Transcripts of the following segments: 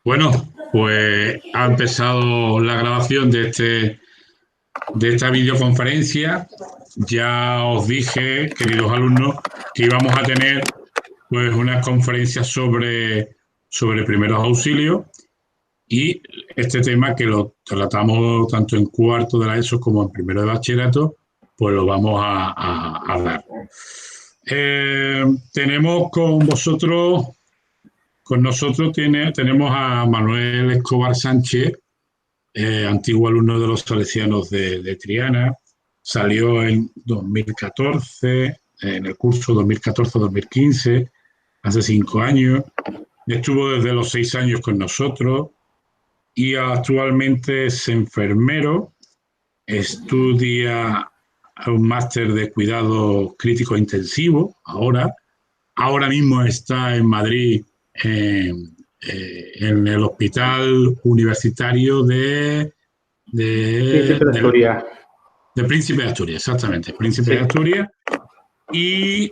Bueno, pues ha empezado la grabación de esta videoconferencia. Ya os dije, queridos alumnos, que íbamos a tener pues unas conferencias sobre primeros auxilios y este tema que lo tratamos tanto en cuarto de la ESO como en primero de bachillerato, pues lo vamos a dar. Tenemos con nosotros tenemos a Manuel Escobar Sánchez, antiguo alumno de los salesianos de Triana. Salió en 2014, en el curso 2014-2015, hace 5 años. Estuvo desde los 6 años con nosotros y actualmente es enfermero. Estudia un máster de cuidado crítico intensivo ahora. Ahora mismo está en Madrid, en el Hospital Universitario Príncipe de Asturias. de Príncipe de Asturias, exactamente, Príncipe Sí. de Asturias. Y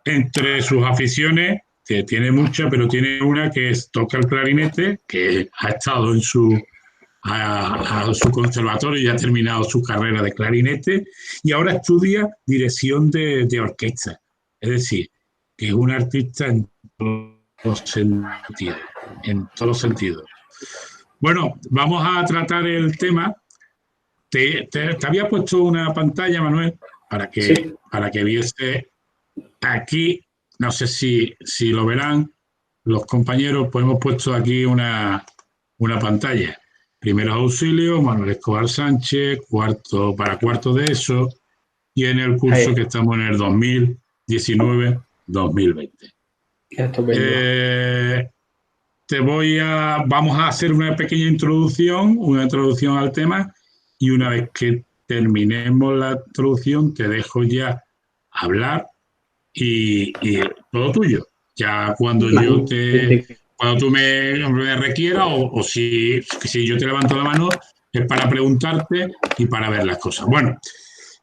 entre sus aficiones, que tiene muchas, pero tiene una que es toca el clarinete, que ha estado en a su conservatorio y ha terminado su carrera de clarinete, y ahora estudia dirección de orquesta. Es decir, que es un artista en todos los sentidos, en todos los sentidos. Bueno, vamos a tratar el tema. Te había puesto una pantalla, Manuel, Sí. para que viese aquí, no sé si lo verán los compañeros, pues hemos puesto aquí una pantalla. Primeros auxilios, Manuel Escobar Sánchez, para cuarto de ESO, y en el curso Ahí. que estamos en el 2019-2020. Estupendo. Vamos a hacer una pequeña introducción al tema, y una vez que terminemos la introducción te dejo ya hablar y todo tuyo. Ya Magnífico. cuando tú me requieras o si yo te levanto la mano es para preguntarte y para ver las cosas. Bueno,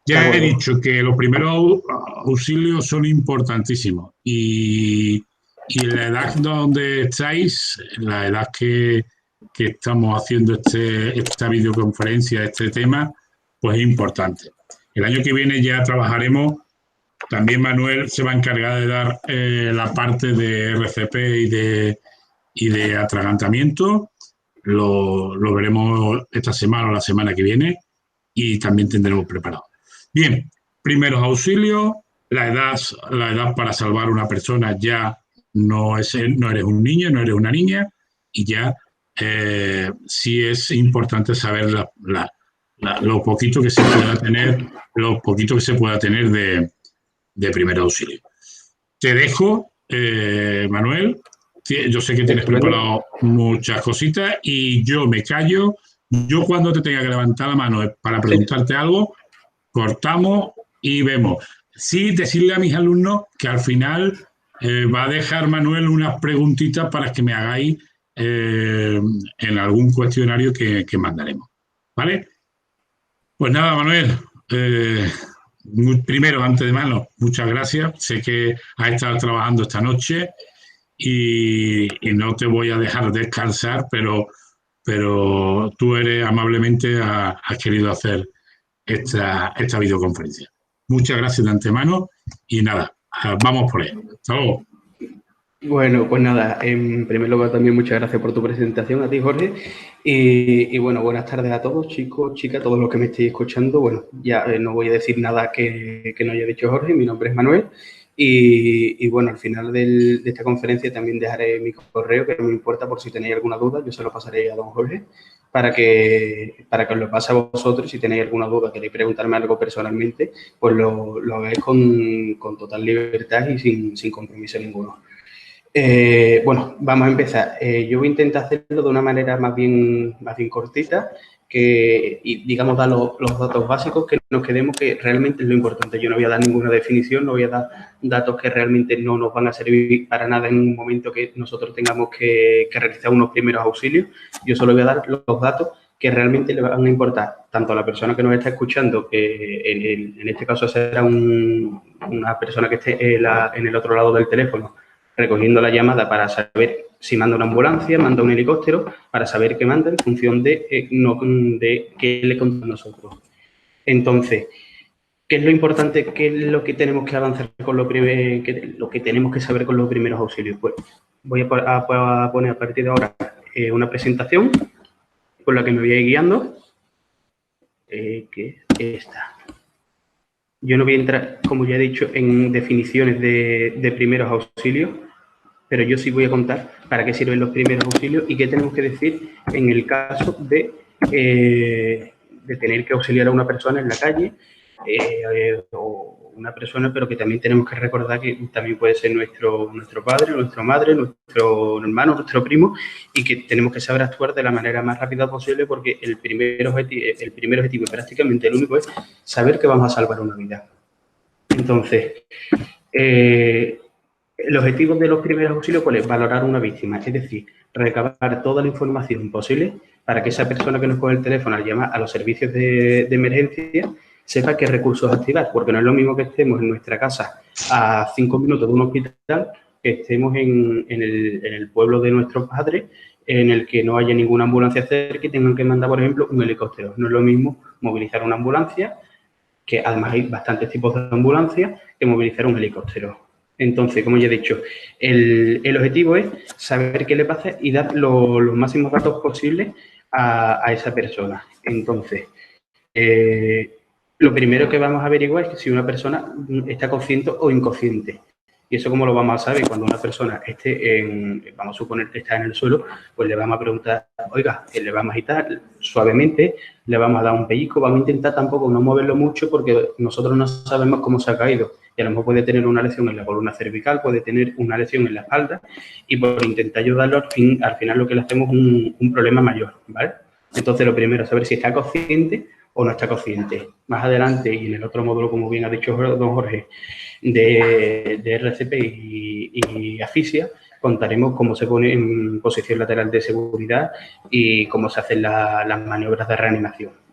De ya he acuerdo. dicho que los primeros auxilios son importantísimos y la edad donde estáis, la edad que estamos haciendo esta videoconferencia, este tema, pues es importante. El año que viene ya trabajaremos. También Manuel se va a encargar de dar la parte de RCP y de atragantamiento. Lo veremos esta semana o la semana que viene y también tendremos preparado. Bien, primeros auxilios, la edad para salvar a una persona ya no eres un niño, no eres una niña y ya sí es importante saber lo poquito que se pueda tener, lo poquito que se pueda tener de primer auxilio. Te dejo, Manuel. Yo sé que tienes Estupendo. preparado muchas cositas y yo me callo. Yo cuando te tenga que levantar la mano para Sí. preguntarte algo, cortamos y vemos. Sí, decirle a mis alumnos que al final va a dejar Manuel unas preguntitas para que me hagáis en algún cuestionario que mandaremos. ¿Vale? Pues nada, Manuel. Eh, Primero, antes de mano, muchas gracias. Sé que has estado trabajando esta noche y no te voy a dejar descansar, pero tú eres amablemente has querido hacer esta videoconferencia. Muchas gracias de antemano y nada, vamos por ello. Hasta luego. Bueno, pues nada, en primer lugar también muchas gracias por tu presentación a ti, Jorge. Y bueno, buenas tardes a todos, chicos, chicas, todos los que me estéis escuchando. Bueno, ya no voy a decir nada que no haya dicho Jorge, mi nombre es Manuel. Y bueno, al final de esta conferencia también dejaré mi correo, que no me importa por si tenéis alguna duda, yo se lo pasaré a don Jorge para que os lo pase a vosotros. Si tenéis alguna duda, queréis preguntarme algo personalmente, pues lo hagáis con total libertad y sin compromiso ninguno. Bueno, vamos a empezar. Yo voy a intentar hacerlo de una manera más bien cortita, y digamos dar los datos básicos, que nos quedemos, que realmente es lo importante. Yo no voy a dar ninguna definición, no voy a dar datos que realmente no nos van a servir para nada en un momento que nosotros tengamos que realizar unos primeros auxilios. Yo solo voy a dar los datos que realmente le van a importar tanto a la persona que nos está escuchando, que en este caso será una persona que esté en el otro lado del teléfono, recogiendo la llamada, para saber Si manda una ambulancia, manda un helicóptero, para saber qué manda en función de qué le contamos nosotros. Entonces, ¿qué es lo importante? ¿Qué es lo que tenemos que avanzar con lo que tenemos que saber con los primeros auxilios? Pues voy a poner a partir de ahora una presentación con la que me voy a ir guiando, que es esta. Yo no voy a entrar, como ya he dicho, en definiciones de primeros auxilios, pero yo sí voy a contar para qué sirven los primeros auxilios y qué tenemos que decir en el caso de tener que auxiliar a una persona en la calle o una persona, pero que también tenemos que recordar que también puede ser nuestro padre, nuestra madre, nuestro hermano, nuestro primo, y que tenemos que saber actuar de la manera más rápida posible, porque el primer objetivo y prácticamente el único es saber que vamos a salvar una vida. Entonces, el objetivo de los primeros auxilios, ¿cuál es? Valorar una víctima, es decir, recabar toda la información posible para que esa persona que nos coge el teléfono al llamar a los servicios de emergencia sepa qué recursos activar, porque no es lo mismo que estemos en nuestra casa a 5 minutos de un hospital que estemos en el pueblo de nuestros padres, en el que no haya ninguna ambulancia cerca y tengan que mandar, por ejemplo, un helicóptero. No es lo mismo movilizar una ambulancia, que además hay bastantes tipos de ambulancias, que movilizar un helicóptero. Entonces, como ya he dicho, el objetivo es saber qué le pasa y dar los máximos datos posibles a esa persona. Entonces, lo primero que vamos a averiguar es si una persona está consciente o inconsciente. Y eso, ¿cómo lo vamos a saber? Cuando una persona vamos a suponer que está en el suelo, pues le vamos a preguntar, oiga, le vamos a agitar suavemente, le vamos a dar un pellizco, vamos a intentar tampoco no moverlo mucho porque nosotros no sabemos cómo se ha caído. Y a lo mejor puede tener una lesión en la columna cervical, puede tener una lesión en la espalda, y por intentar ayudarlo, al final lo que le hacemos es un problema mayor, ¿vale? Entonces, lo primero es saber si está consciente o no está consciente. Más adelante, y en el otro módulo, como bien ha dicho don Jorge, de RCP y asfixia, contaremos cómo se pone en posición lateral de seguridad y cómo se hacen las maniobras de reanimación.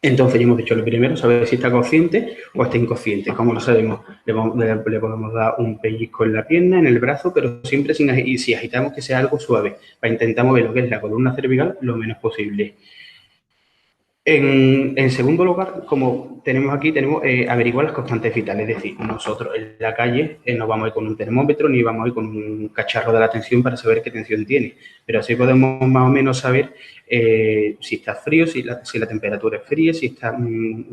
Entonces, ya hemos dicho lo primero, saber si está consciente o está inconsciente. ¿Cómo lo sabemos? Le podemos dar un pellizco en la pierna, en el brazo, pero siempre y si agitamos que sea algo suave, para intentar mover lo que es la columna cervical lo menos posible. En segundo lugar, como tenemos aquí, averiguar las constantes vitales. Es decir, nosotros en la calle no vamos a ir con un termómetro ni vamos a ir con un cacharro de la tensión para saber qué tensión tiene. Pero así podemos más o menos saber si está frío, si la temperatura es fría, si está en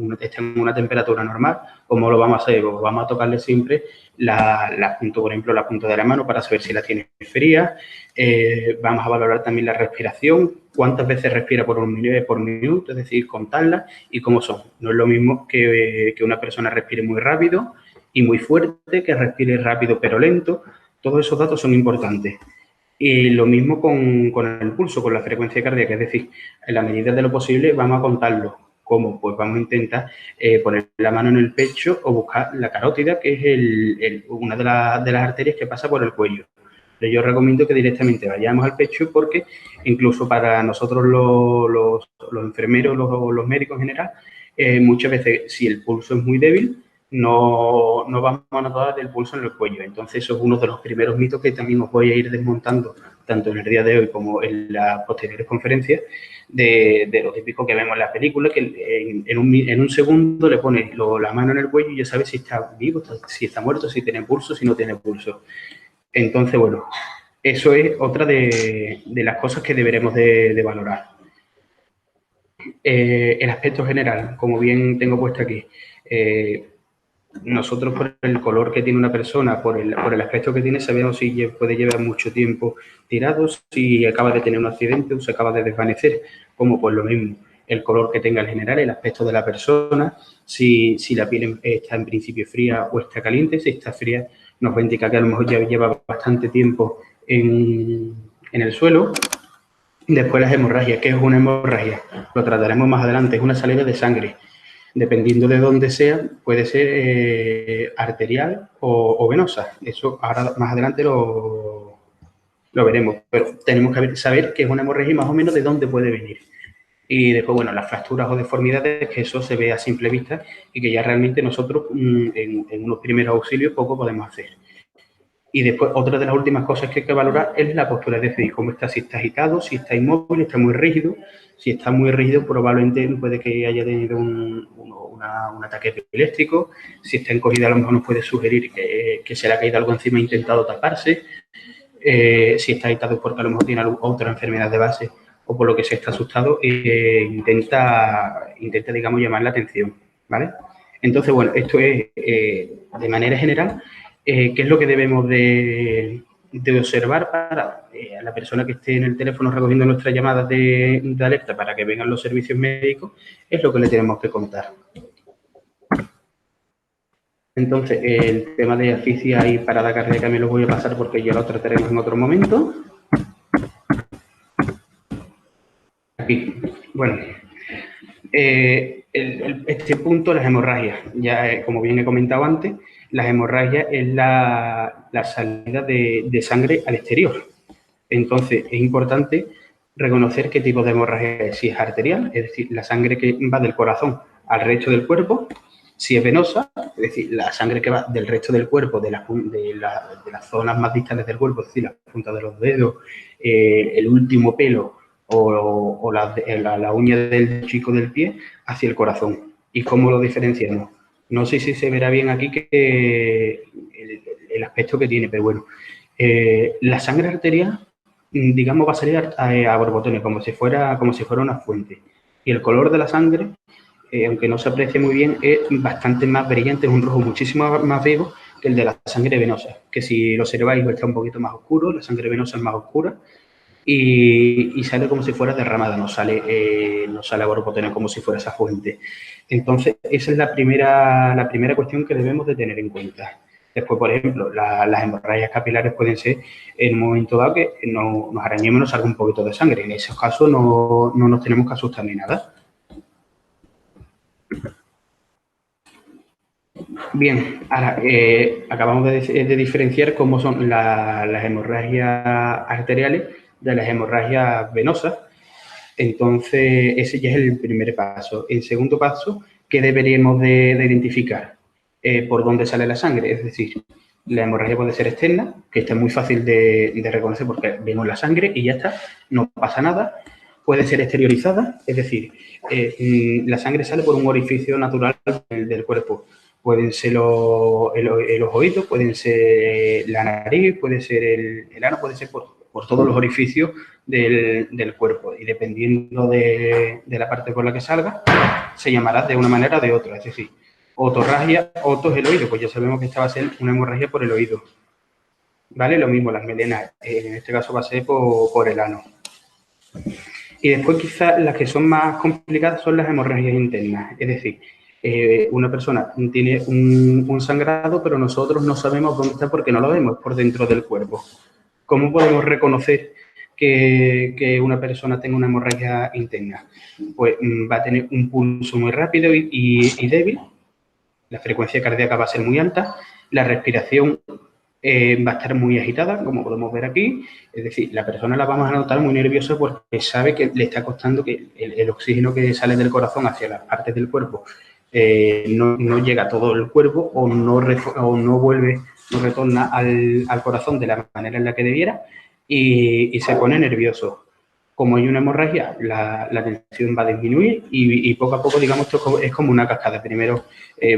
una temperatura normal. ¿Cómo lo vamos a hacer? Pues vamos a tocarle siempre por ejemplo, la punta de la mano para saber si la tiene fría. Vamos a valorar también la respiración, cuántas veces respira por minuto, es decir, contarlas y cómo son. No es lo mismo que una persona respire muy rápido y muy fuerte, que respire rápido pero lento. Todos esos datos son importantes. Y lo mismo con el pulso, con la frecuencia cardíaca, es decir, en la medida de lo posible vamos a contarlo. ¿Cómo? Pues vamos a intentar poner la mano en el pecho o buscar la carótida, que es una de las arterias que pasa por el cuello. Pero yo recomiendo que directamente vayamos al pecho, porque incluso para nosotros los enfermeros, los médicos en general, muchas veces si el pulso es muy débil, no vamos a notar el pulso en el cuello. Entonces, eso es uno de los primeros mitos que también os voy a ir desmontando, tanto en el día de hoy como en las posteriores conferencias, de lo típico que vemos en las películas, que en un segundo le pones la mano en el cuello y ya sabes si está vivo, si está muerto, si tiene pulso, si no tiene pulso. Entonces, bueno, eso es otra de las cosas que deberemos de valorar. El aspecto general, como bien tengo puesto aquí, nosotros por el color que tiene una persona, por el aspecto que tiene, sabemos si puede llevar mucho tiempo tirado, si acaba de tener un accidente o se acaba de desvanecer, como pues lo mismo. El color que tenga en general, el aspecto de la persona, si la piel está en principio fría o está caliente. Si está fría, nos va a indicar que a lo mejor ya lleva bastante tiempo en el suelo. Después las hemorragias. ¿Qué es una hemorragia? Lo trataremos más adelante. Es una salida de sangre. Dependiendo de dónde sea, puede ser arterial o venosa. Eso ahora más adelante lo veremos. Pero tenemos que saber qué es una hemorragia y más o menos de dónde puede venir. Y después, bueno, las fracturas o deformidades, que eso se ve a simple vista y que ya realmente nosotros en unos primeros auxilios poco podemos hacer. Y después, otra de las últimas cosas que hay que valorar es la postura, es decir, cómo está, si está agitado, si está inmóvil, está muy rígido. Si está muy rígido, probablemente puede que haya tenido un ataque epiléptico. Si está encogida, a lo mejor nos puede sugerir que se le ha caído algo encima e ha intentado taparse. Si está agitado es porque a lo mejor tiene otra enfermedad de base o por lo que se está asustado, intenta, digamos, llamar la atención, ¿vale? Entonces, bueno, esto es, de manera general, qué es lo que debemos de observar para la persona que esté en el teléfono recogiendo nuestras llamadas de alerta para que vengan los servicios médicos, es lo que le tenemos que contar. Entonces, el tema de asfixia y parada cardíaca me lo voy a pasar porque ya lo trataremos en otro momento. Aquí, bueno, este punto, las hemorragias. Ya, como bien he comentado antes, las hemorragias es la salida de sangre al exterior. Entonces, es importante reconocer qué tipo de hemorragia es. Si es arterial, es decir, la sangre que va del corazón al resto del cuerpo. Si es venosa, es decir, la sangre que va del resto del cuerpo, de las zonas más distales del cuerpo, es decir, la punta de los dedos, el último pelo o la uña del chico del pie, hacia el corazón. ¿Y cómo lo diferenciamos? No sé si se verá bien aquí que el aspecto que tiene, pero bueno. La sangre arterial, digamos, va a salir a borbotones, como si fuera una fuente. Y el color de la sangre, aunque no se aprecie muy bien, es bastante más brillante, es un rojo muchísimo más vivo que el de la sangre venosa, que si lo observáis está un poquito más oscuro, la sangre venosa es más oscura y sale como si fuera derramada, no sale a borbotones como si fuera esa fuente. Entonces, esa es la primera cuestión que debemos de tener en cuenta. Después, por ejemplo, las hemorragias capilares pueden ser en un momento dado que nos arañemos y nos salga un poquito de sangre. En esos casos no nos tenemos que asustar ni nada. Bien, ahora acabamos de diferenciar cómo son las hemorragias arteriales de las hemorragias venosas. Entonces, ese ya es el primer paso. El segundo paso, ¿qué deberíamos de identificar? Por dónde sale la sangre. Es decir, la hemorragia puede ser externa, que está muy fácil de reconocer porque vemos la sangre y ya está, no pasa nada. Puede ser exteriorizada, es decir, la sangre sale por un orificio natural del cuerpo. Pueden ser los oídos, pueden ser la nariz, puede ser el ano, puede ser por todos los orificios del cuerpo. Y dependiendo de la parte por la que salga, se llamará de una manera o de otra. Es decir, otorragia, oto es el oído, pues ya sabemos que esta va a ser una hemorragia por el oído. ¿Vale? Lo mismo, las melenas, en este caso va a ser por el ano. Y después quizás las que son más complicadas son las hemorragias internas. Es decir, una persona tiene un sangrado, pero nosotros no sabemos dónde está porque no lo vemos por dentro del cuerpo. ¿Cómo podemos reconocer que una persona tenga una hemorragia interna? Pues va a tener un pulso muy rápido y débil, la frecuencia cardíaca va a ser muy alta, la respiración va a estar muy agitada, como podemos ver aquí. Es decir, la persona la vamos a notar muy nerviosa porque sabe que le está costando que el oxígeno que sale del corazón hacia las partes del cuerpo no llega a todo el cuerpo o no retorna al corazón de la manera en la que debiera y se pone nervioso. Como hay una hemorragia, la tensión va a disminuir y poco a poco, digamos, esto es como una cascada. Primero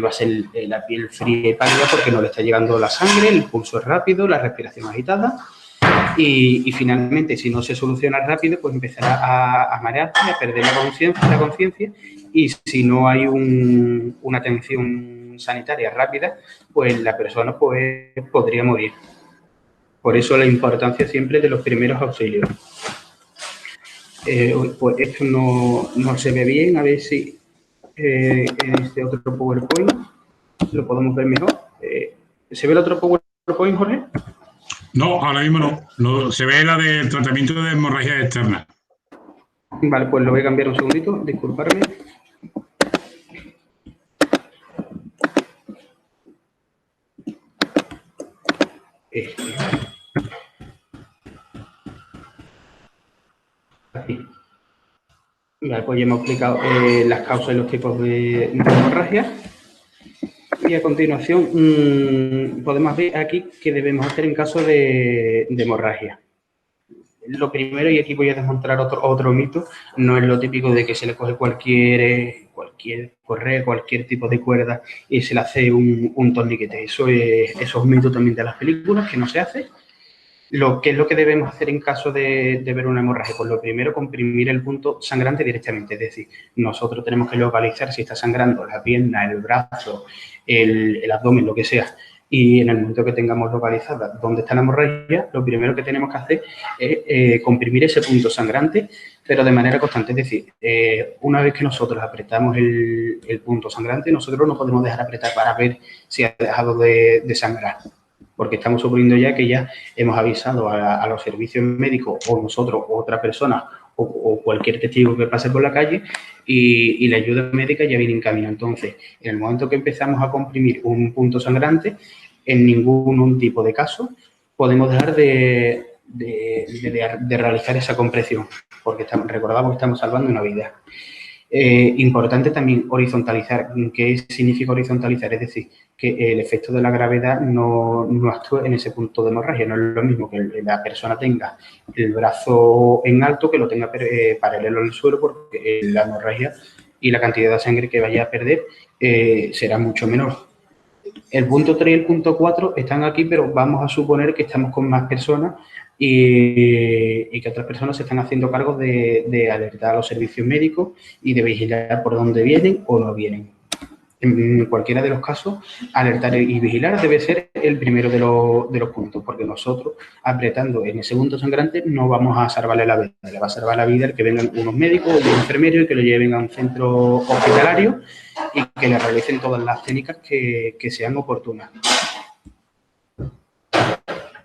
va a ser la piel fría y pálida porque no le está llegando la sangre, el pulso es rápido, la respiración agitada y finalmente, si no se soluciona rápido, pues empezará a marearse, a perder la conciencia y si no hay una atención sanitaria rápida, pues la persona pues, podría morir. Por eso la importancia siempre de los primeros auxilios. Pues esto no se ve bien, a ver si en este otro PowerPoint lo podemos ver mejor. ¿Se ve el otro PowerPoint, Jorge? No, ahora mismo no. Se ve la del tratamiento de hemorragias externas. Vale, pues lo voy a cambiar un segundito, disculparme. Aquí. Vale, pues ya hemos explicado las causas y los tipos de hemorragia. Y a continuación podemos ver aquí qué debemos hacer en caso de hemorragia. Lo primero, y aquí voy a desmontar otro mito, no es lo típico de que se le coge cualquier correa, cualquier tipo de cuerda y se le hace un torniquete. Eso es un mito también de las películas, que no se hace. ¿Qué es lo que debemos hacer en caso de ver una hemorragia? Pues lo primero, comprimir el punto sangrante directamente. Es decir, nosotros tenemos que localizar si está sangrando la pierna, el brazo, el abdomen, lo que sea. Y en el momento que tengamos localizada dónde está la hemorragia, lo primero que tenemos que hacer es comprimir ese punto sangrante, pero de manera constante. Es decir, una vez que nosotros apretamos el punto sangrante, nosotros no podemos dejar apretar para ver si ha dejado de sangrar, porque estamos suponiendo ya que ya hemos avisado a los servicios médicos o nosotros o otra persona o cualquier testigo que pase por la calle y la ayuda médica ya viene en camino. Entonces, en el momento que empezamos a comprimir un punto sangrante, en ningún tipo de caso podemos dejar de realizar esa compresión, porque recordamos que estamos salvando una vida. Importante también horizontalizar. ¿Qué significa horizontalizar? Es decir, que el efecto de la gravedad no actúe en ese punto de hemorragia. No es lo mismo que la persona tenga el brazo en alto que lo tenga paralelo al suelo, porque la hemorragia y la cantidad de sangre que vaya a perder será mucho menor. El punto 3 y el punto 4 están aquí, pero vamos a suponer que estamos con más personas y que otras personas se están haciendo cargo de alertar a los servicios médicos y de vigilar por dónde vienen o no vienen. En cualquiera de los casos, alertar y vigilar debe ser el primero de los puntos, porque nosotros, apretando en ese punto sangrante, no vamos a salvarle la vida. Le va a salvar la vida el que vengan unos médicos o unos enfermeros y que lo lleven a un centro hospitalario y que le realicen todas las técnicas que sean oportunas.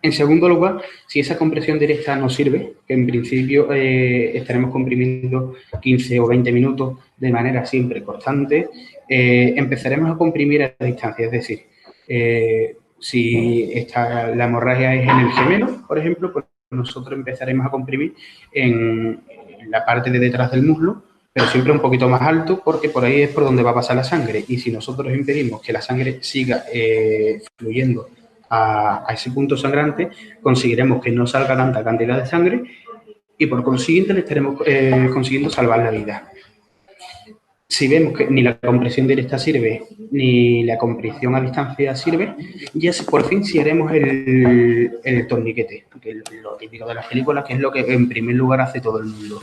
En segundo lugar, si esa compresión directa no sirve, que en principio estaremos comprimiendo 15 o 20 minutos de manera siempre constante, empezaremos a comprimir a distancia. Es decir, si la hemorragia es en el gemelo, por ejemplo, pues nosotros empezaremos a comprimir en la parte de detrás del muslo, pero siempre un poquito más alto, porque por ahí es por donde va a pasar la sangre. Y si nosotros impedimos que la sangre siga fluyendo a ese punto sangrante, conseguiremos que no salga tanta cantidad de sangre y por consiguiente le estaremos consiguiendo salvar la vida. Si vemos que ni la compresión directa sirve, ni la compresión a distancia sirve, ya por fin sí haremos el torniquete, que es lo típico de las películas, que es lo que en primer lugar hace todo el mundo.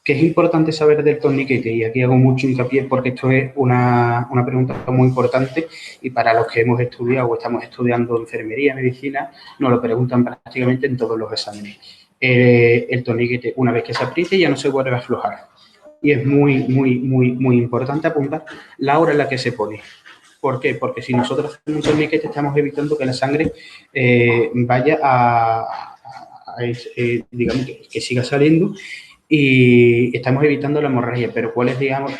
¿Qué es importante saber del torniquete? Y aquí hago mucho hincapié porque esto es una pregunta muy importante y para los que hemos estudiado o estamos estudiando enfermería, medicina, nos lo preguntan prácticamente en todos los exámenes. El torniquete, una vez que se apriete, ya no se vuelve a aflojar. Y es muy importante apuntar la hora en la que se pone. ¿Por qué? Porque si nosotros hacemos un torniquete, estamos evitando que la sangre vaya digamos, que siga saliendo y estamos evitando la hemorragia. Pero ¿cuál es, digamos,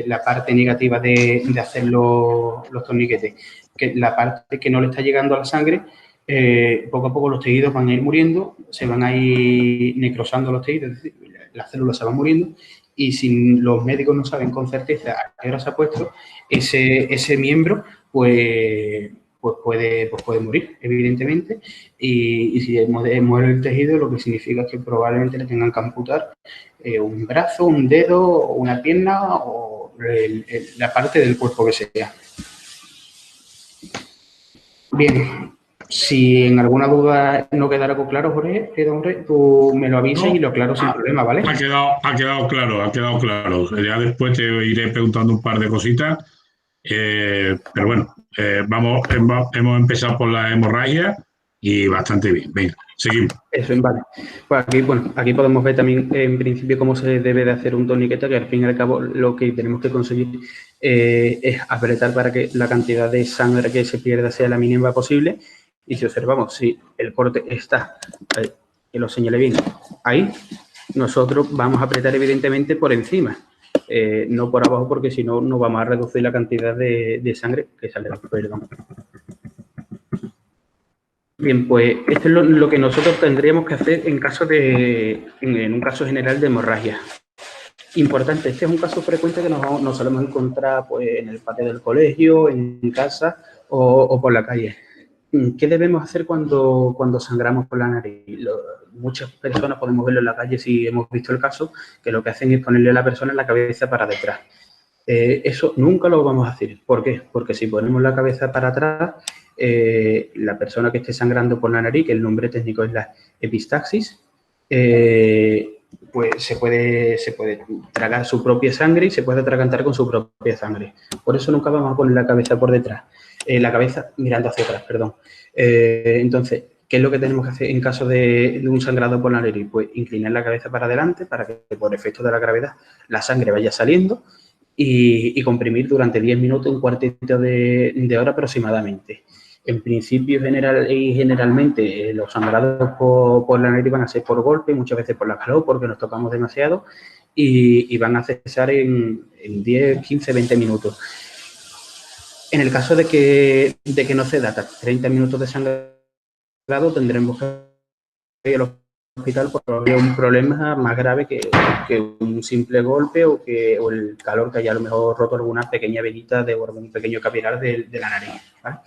la parte negativa de hacer los torniquetes? Que la parte que no le está llegando a la sangre, poco a poco los tejidos van a ir muriendo, se van a ir necrosando los tejidos, es decir, las células se van muriendo y si los médicos no saben con certeza a qué hora se ha puesto, ese miembro, pues puede morir, evidentemente, y si muere el tejido, lo que significa es que probablemente le tengan que amputar un brazo, un dedo, una pierna o la parte del cuerpo que sea. Bien, si en alguna duda no queda algo claro, Jorge, tú me lo avisas y lo aclaro sin problema, ¿vale? Ha quedado claro. Ya después te iré preguntando un par de cositas. Pero bueno, hemos empezado por la hemorragia y bastante bien. Venga, seguimos. Eso, vale. Pues aquí podemos ver también en principio cómo se debe de hacer un torniquete, que al fin y al cabo lo que tenemos que conseguir es apretar para que la cantidad de sangre que se pierda sea la mínima posible. Y si observamos, si el corte está, que lo señale bien, ahí, nosotros vamos a apretar evidentemente por encima. No por abajo, porque si no, no vamos a reducir la cantidad de sangre que sale. Perdón. Bien, pues esto es lo que nosotros tendríamos que hacer en un caso general de hemorragia. Importante, este es un caso frecuente que nos solemos encontrar pues, en el patio del colegio, en casa o por la calle. ¿Qué debemos hacer cuando sangramos por la nariz? Muchas personas podemos verlo en la calle si hemos visto el caso, que lo que hacen es ponerle a la persona la cabeza para detrás. Eso nunca lo vamos a hacer. ¿Por qué? Porque si ponemos la cabeza para atrás, la persona que esté sangrando por la nariz, que el nombre técnico es la epistaxis, pues se puede tragar su propia sangre y se puede atragantar con su propia sangre. Por eso nunca vamos a poner la cabeza por detrás, la cabeza mirando hacia atrás, perdón. Entonces, ¿qué es lo que tenemos que hacer en caso de un sangrado por la nariz? Pues inclinar la cabeza para adelante para que por efecto de la gravedad la sangre vaya saliendo y comprimir durante 10 minutos, un cuartito de hora aproximadamente. En principio generalmente los sangrados por la nariz van a ser por golpe, muchas veces por la calor, porque nos tocamos demasiado y van a cesar en 10, 15, 20 minutos. En el caso de que no ceda 30 minutos de sangrado, tendremos que ir al hospital porque un problema más grave que un simple golpe o el calor que haya a lo mejor roto alguna pequeña venita de algún pequeño capilar de la nariz, ¿vale?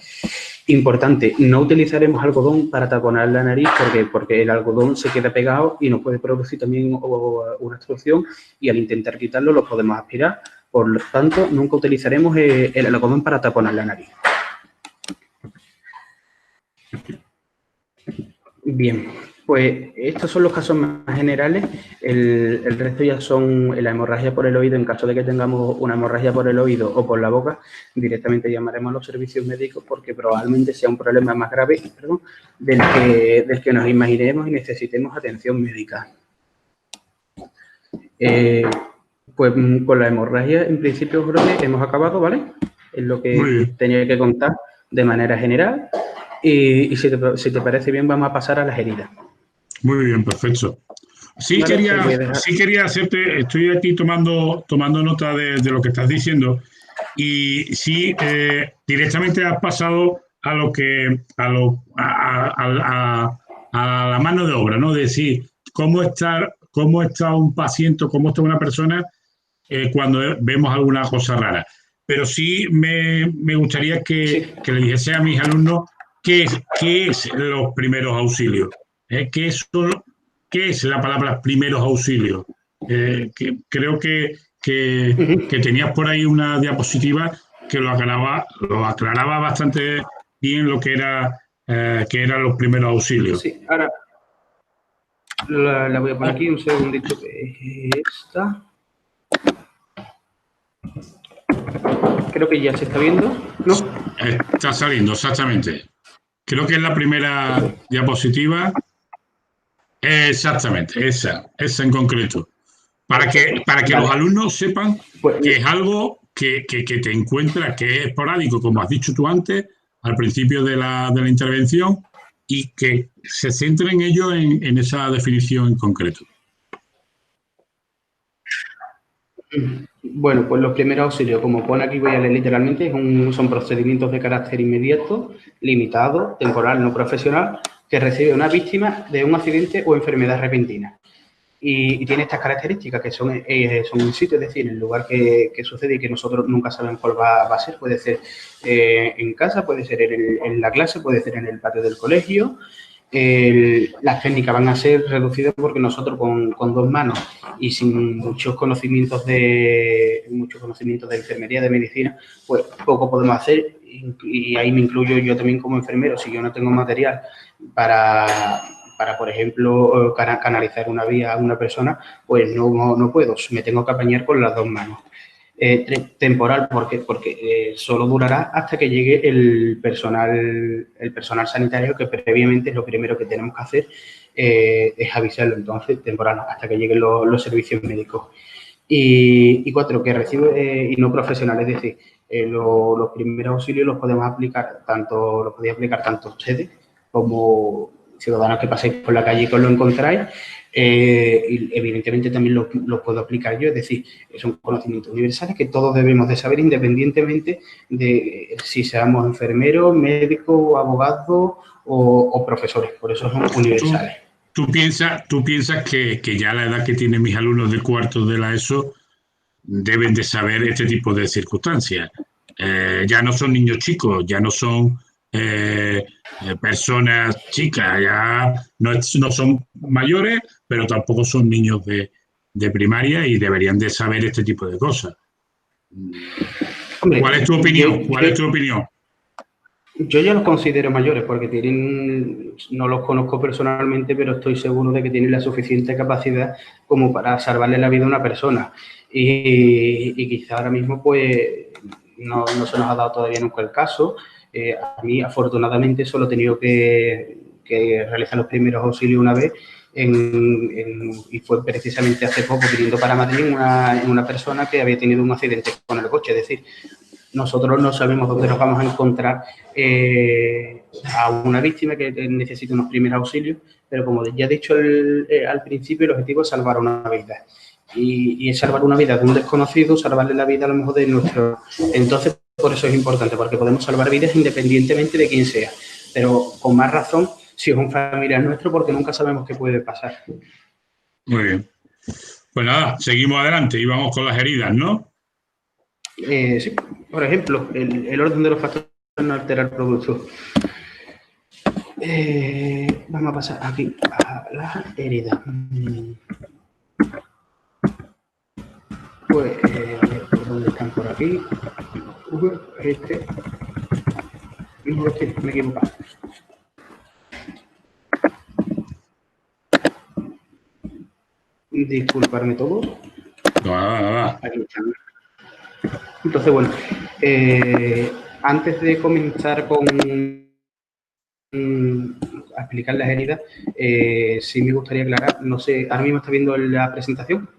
Importante, no utilizaremos algodón para taponar la nariz porque el algodón se queda pegado y nos puede producir también una obstrucción y al intentar quitarlo lo podemos aspirar. Por lo tanto, nunca utilizaremos el algodón para taponar la nariz. Bien, pues estos son los casos más generales. El resto ya son la hemorragia por el oído. En caso de que tengamos una hemorragia por el oído o por la boca, directamente llamaremos a los servicios médicos porque probablemente sea un problema más grave, del que nos imaginemos y necesitemos atención médica. Pues con la hemorragia, en principio, creo que hemos acabado, ¿vale? Es lo que tenía que contar de manera general. Y si te parece bien, vamos a pasar a las heridas. Muy bien, perfecto. Sí, vale, quería hacerte, estoy aquí tomando nota de lo que estás diciendo y sí, directamente has pasado a la mano de obra, ¿no? De decir, cómo está un paciente, cómo está una persona cuando vemos alguna cosa rara. Pero sí me gustaría que le dijese a mis alumnos qué es los primeros auxilios. ¿Qué es la palabra primeros auxilios? Creo que tenías por ahí una diapositiva que lo aclaraba bastante bien lo que eran los primeros auxilios. Sí, ahora la voy a poner aquí un segundito. Esta. Creo que ya se está viendo, ¿no? Está saliendo, exactamente. Creo que es la primera diapositiva. Exactamente, esa en concreto. Para que los alumnos sepan que es algo que te encuentras, que es esporádico, como has dicho tú antes, al principio de la intervención, y que se centren ellos en esa definición en concreto. Bueno, pues los primeros auxilios, como pone aquí, voy a leer literalmente, son procedimientos de carácter inmediato, limitado, temporal, no profesional, que recibe una víctima de un accidente o enfermedad repentina. Y tiene estas características que son un sitio, es decir, el lugar que sucede y que nosotros nunca sabemos cuál va a ser. Puede ser en casa, puede ser en la clase, puede ser en el patio del colegio. Las técnicas van a ser reducidas porque nosotros con dos manos y sin muchos conocimientos de enfermería, de medicina, pues poco podemos hacer y ahí me incluyo yo también como enfermero. Si yo no tengo material para por ejemplo, canalizar una vía a una persona, pues no puedo, me tengo que apañar con las dos manos. Temporal, porque solo durará hasta que llegue el personal sanitario, que previamente lo primero que tenemos que hacer es avisarlo. Entonces, temporal, hasta que lleguen los servicios médicos. Y 4, que recibe y no profesional, es decir, los primeros auxilios los podemos aplicar tanto ustedes como ciudadanos que paséis por la calle y que os lo encontráis. Y evidentemente también lo puedo aplicar yo, es decir, son conocimientos universales que todos debemos de saber independientemente de si seamos enfermeros, médicos, abogados o profesores, por eso son universales. tú piensas que ya a la edad que tienen mis alumnos de cuarto de la ESO deben de saber este tipo de circunstancias. Ya no son niños chicos, ya no son personas chicas, ya no son mayores, pero tampoco son niños de primaria y deberían de saber este tipo de cosas. Hombre, ¿Cuál es tu opinión? ¿Cuál es tu opinión? Yo ya los considero mayores porque no los conozco personalmente, pero estoy seguro de que tienen la suficiente capacidad como para salvarle la vida a una persona. Y quizá ahora mismo pues no se nos ha dado todavía nunca el caso. A mí, afortunadamente, solo he tenido que realizar los primeros auxilios una vez y fue precisamente hace poco, viniendo para Madrid, en una persona que había tenido un accidente con el coche. Es decir, nosotros no sabemos dónde nos vamos a encontrar a una víctima que necesite unos primeros auxilios, pero como ya he dicho al principio, el objetivo es salvar una vida. Y es salvar una vida de un desconocido, salvarle la vida a lo mejor de nuestro. Entonces, por eso es importante, porque podemos salvar vidas independientemente de quién sea. Pero con más razón, si es un familiar nuestro, porque nunca sabemos qué puede pasar. Muy bien. Pues nada, seguimos adelante y vamos con las heridas, ¿no? Sí, por ejemplo, el orden de los factores no altera el producto. Vamos a pasar aquí a la herida. Pues, ¿por dónde están? Por aquí. Me he equivocado. Disculparme todos. Nada. Aquí están. Entonces, bueno, antes de comenzar a explicar las heridas, sí me gustaría aclarar, no sé, ¿ahora mismo está viendo la presentación?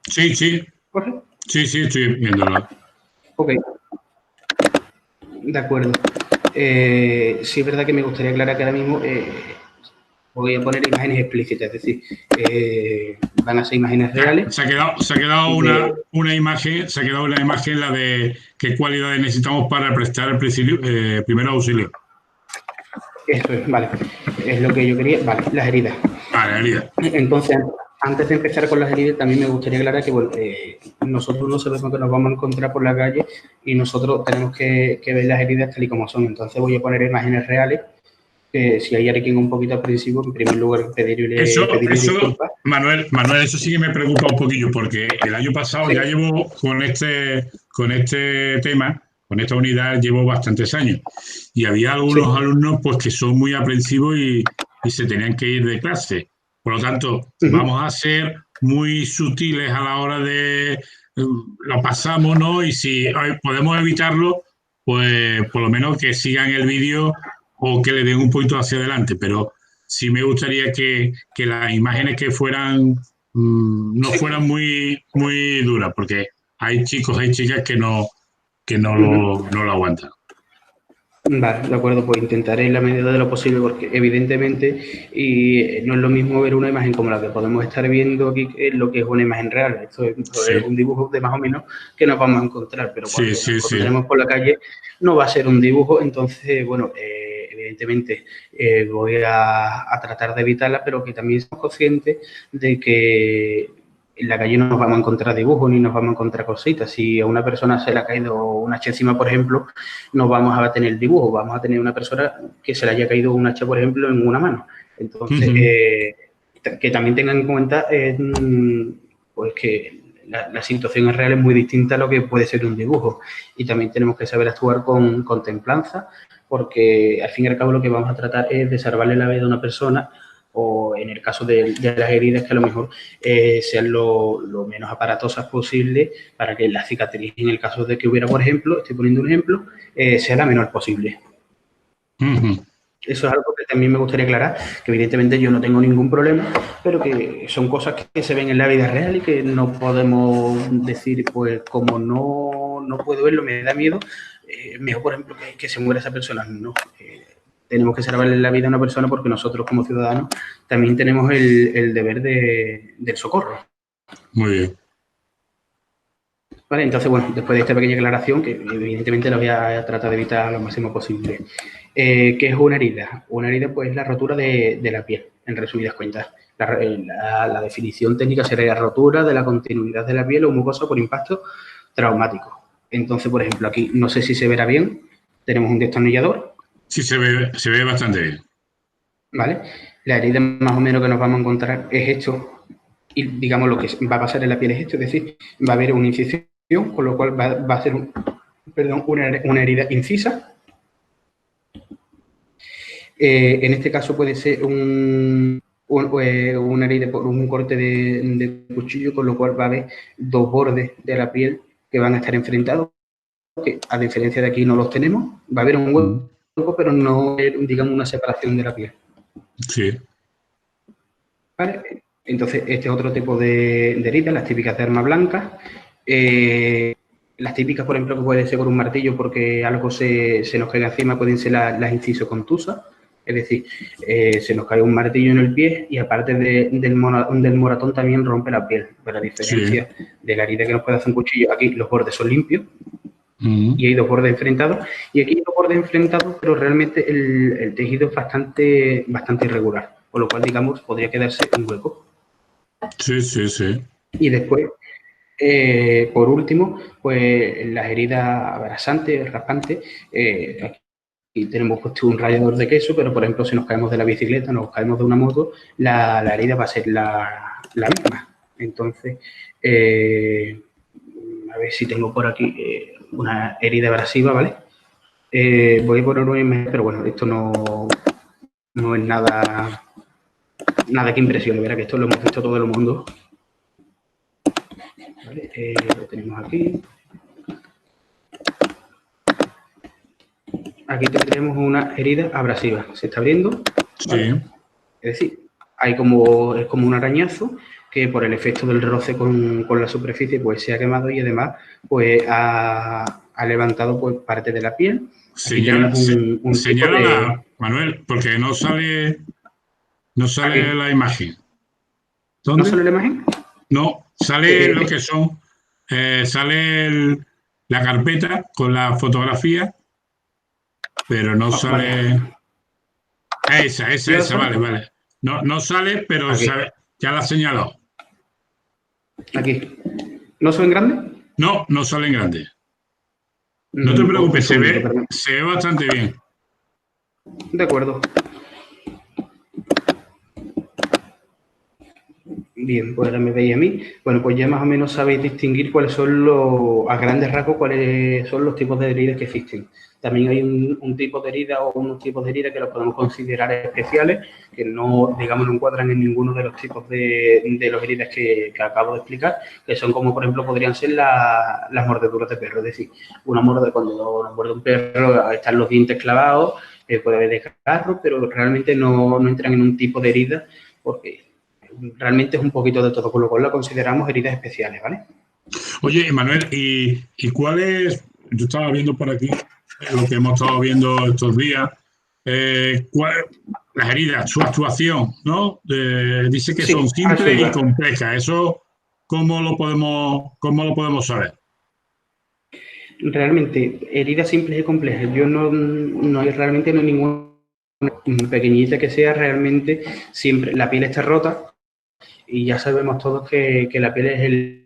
Sí. ¿Jorge? Sí, estoy viéndola. Ok, de acuerdo. Sí es verdad que me gustaría aclarar que ahora mismo voy a poner imágenes explícitas, es decir, van a ser imágenes reales. Se ha quedado una imagen, la de qué cualidades necesitamos para prestar el primer auxilio. Eso es, vale. Es lo que yo quería. Vale, las heridas. Vale, heridas. Entonces, antes de empezar con las heridas, también me gustaría aclarar que bueno, nosotros no sabemos que nos vamos a encontrar por la calle y nosotros tenemos que ver las heridas tal y como son. Entonces voy a poner imágenes reales. Si hay alguien un poquito aprensivo, en primer lugar pedirle disculpas. Manuel, eso sí que me preocupa un poquillo porque el año pasado ya llevo con este tema, con esta unidad llevo bastantes años y había algunos alumnos pues que son muy aprensivos y se tenían que ir de clase. Por lo tanto, vamos a ser muy sutiles a la hora de lo pasamos, ¿no? Y si podemos evitarlo, pues por lo menos que sigan el vídeo o que le den un poquito hacia adelante, pero sí me gustaría que las imágenes que fueran no fueran muy duras, porque hay chicos, hay chicas que no lo aguantan. Vale, de acuerdo, pues intentaré en la medida de lo posible porque evidentemente no es lo mismo ver una imagen como la que podemos estar viendo aquí que lo que es una imagen real. Esto es un dibujo de más o menos que nos vamos a encontrar, pero cuando nos encontremos por la calle no va a ser un dibujo. Entonces, bueno, evidentemente voy a tratar de evitarla, pero que también somos conscientes de que en la calle no nos vamos a encontrar dibujos ni nos vamos a encontrar cositas. Si a una persona se le ha caído un hacha encima, por ejemplo, no vamos a tener dibujo, vamos a tener una persona que se le haya caído un hacha, por ejemplo, en una mano. Entonces, que también tengan en cuenta pues que la situación real es muy distinta a lo que puede ser un dibujo. Y también tenemos que saber actuar con templanza, porque al fin y al cabo lo que vamos a tratar es de salvarle la vida a una persona, o en el caso de las heridas que a lo mejor sean lo menos aparatosas posible para que la cicatriz, en el caso de que hubiera, por ejemplo, estoy poniendo un ejemplo, sea la menor posible. Eso es algo que también me gustaría aclarar, que evidentemente yo no tengo ningún problema, pero que son cosas que se ven en la vida real y que no podemos decir, pues como no puedo verlo, me da miedo, mejor, por ejemplo, que se muera esa persona. No, tenemos que salvarle la vida a una persona porque nosotros como ciudadanos también tenemos el deber del socorro. Muy bien. Vale, entonces, bueno, después de esta pequeña aclaración, que evidentemente la voy a tratar de evitar lo máximo posible. ¿Qué es una herida? Una herida, pues, es la rotura de la piel. en resumidas cuentas. La definición técnica sería rotura de la continuidad de la piel o mucosa por impacto traumático. Entonces, por ejemplo, aquí no sé si se verá bien, tenemos un destornillador. Sí, se ve bastante bien. ¿Vale? La herida más o menos que nos vamos a encontrar es esto, y digamos lo que va a pasar en la piel es esto, es decir, va a haber una incisión, con lo cual va a ser una herida incisa. En este caso puede ser una herida por un corte de cuchillo, con lo cual va a haber dos bordes de la piel que van a estar enfrentados, que a diferencia de aquí no los tenemos. Va a haber un hueco, pero no, digamos, una separación de la piel. Sí. ¿Vale? Entonces, este es otro tipo de heridas, las típicas de arma blanca. Las típicas, por ejemplo, que puede ser con un martillo porque algo se nos caiga encima, pueden ser las inciso contusas. Es decir, se nos cae un martillo en el pie y aparte del moratón también rompe la piel. Pero a diferencia de la herida que nos puede hacer un cuchillo, aquí los bordes son limpios y hay dos bordes enfrentados. Y aquí hay dos bordes enfrentados, pero realmente el tejido es bastante irregular. Con lo cual, digamos, podría quedarse un hueco. Sí, sí, sí. Y después, por último, pues las heridas abrasantes, raspantes, aquí tenemos puesto un rallador de queso, pero por ejemplo, si nos caemos de la bicicleta, nos caemos de una moto, la herida va a ser la misma. Entonces, a ver si tengo por aquí una herida abrasiva, ¿vale? Voy a poner una imagen, pero bueno, esto no es nada que impresione, verá que esto lo hemos visto todo el mundo. ¿Vale? Lo tenemos aquí. Aquí tenemos una herida abrasiva. Se está abriendo. ¿Vale? Sí. Es decir, es como un arañazo que por el efecto del roce con la superficie pues se ha quemado y además pues ha levantado pues parte de la piel. Señala, Manuel, porque no sale Aquí. la imagen. ¿Dónde? ¿No sale la imagen? No, sale lo que son. Sale la carpeta con la fotografía, pero no sale. Vale. Esa, vale. No sale, pero sabe, ya la ha señalado. Aquí. ¿No sale en grande? No sale en grande. No te preocupes, se ve bastante bien. De acuerdo. Bien, pues ahora me veis a mí. Bueno, pues ya más o menos sabéis distinguir cuáles son a grandes rasgos, cuáles son los tipos de heridas que existen. También hay un tipo de herida o unos tipos de heridas que los podemos considerar especiales, que no, digamos, no encuadran en ninguno de los tipos de las heridas que acabo de explicar, que son como, por ejemplo, podrían ser las mordeduras de perro. Es decir, cuando nos muerde un perro están los dientes clavados, puede haber desgarro, pero realmente no entran en un tipo de herida porque realmente es un poquito de todo, con lo cual lo consideramos heridas especiales, ¿vale? Oye, Manuel, ¿y cuál es? Yo estaba viendo por aquí lo que hemos estado viendo estos días. Las heridas, su actuación, ¿no? Dice que son simples y complejas. ¿Eso cómo lo podemos saber? Realmente, heridas simples y complejas. Yo no hay ninguna pequeñita que sea realmente siempre. La piel está rota y ya sabemos todos que la piel es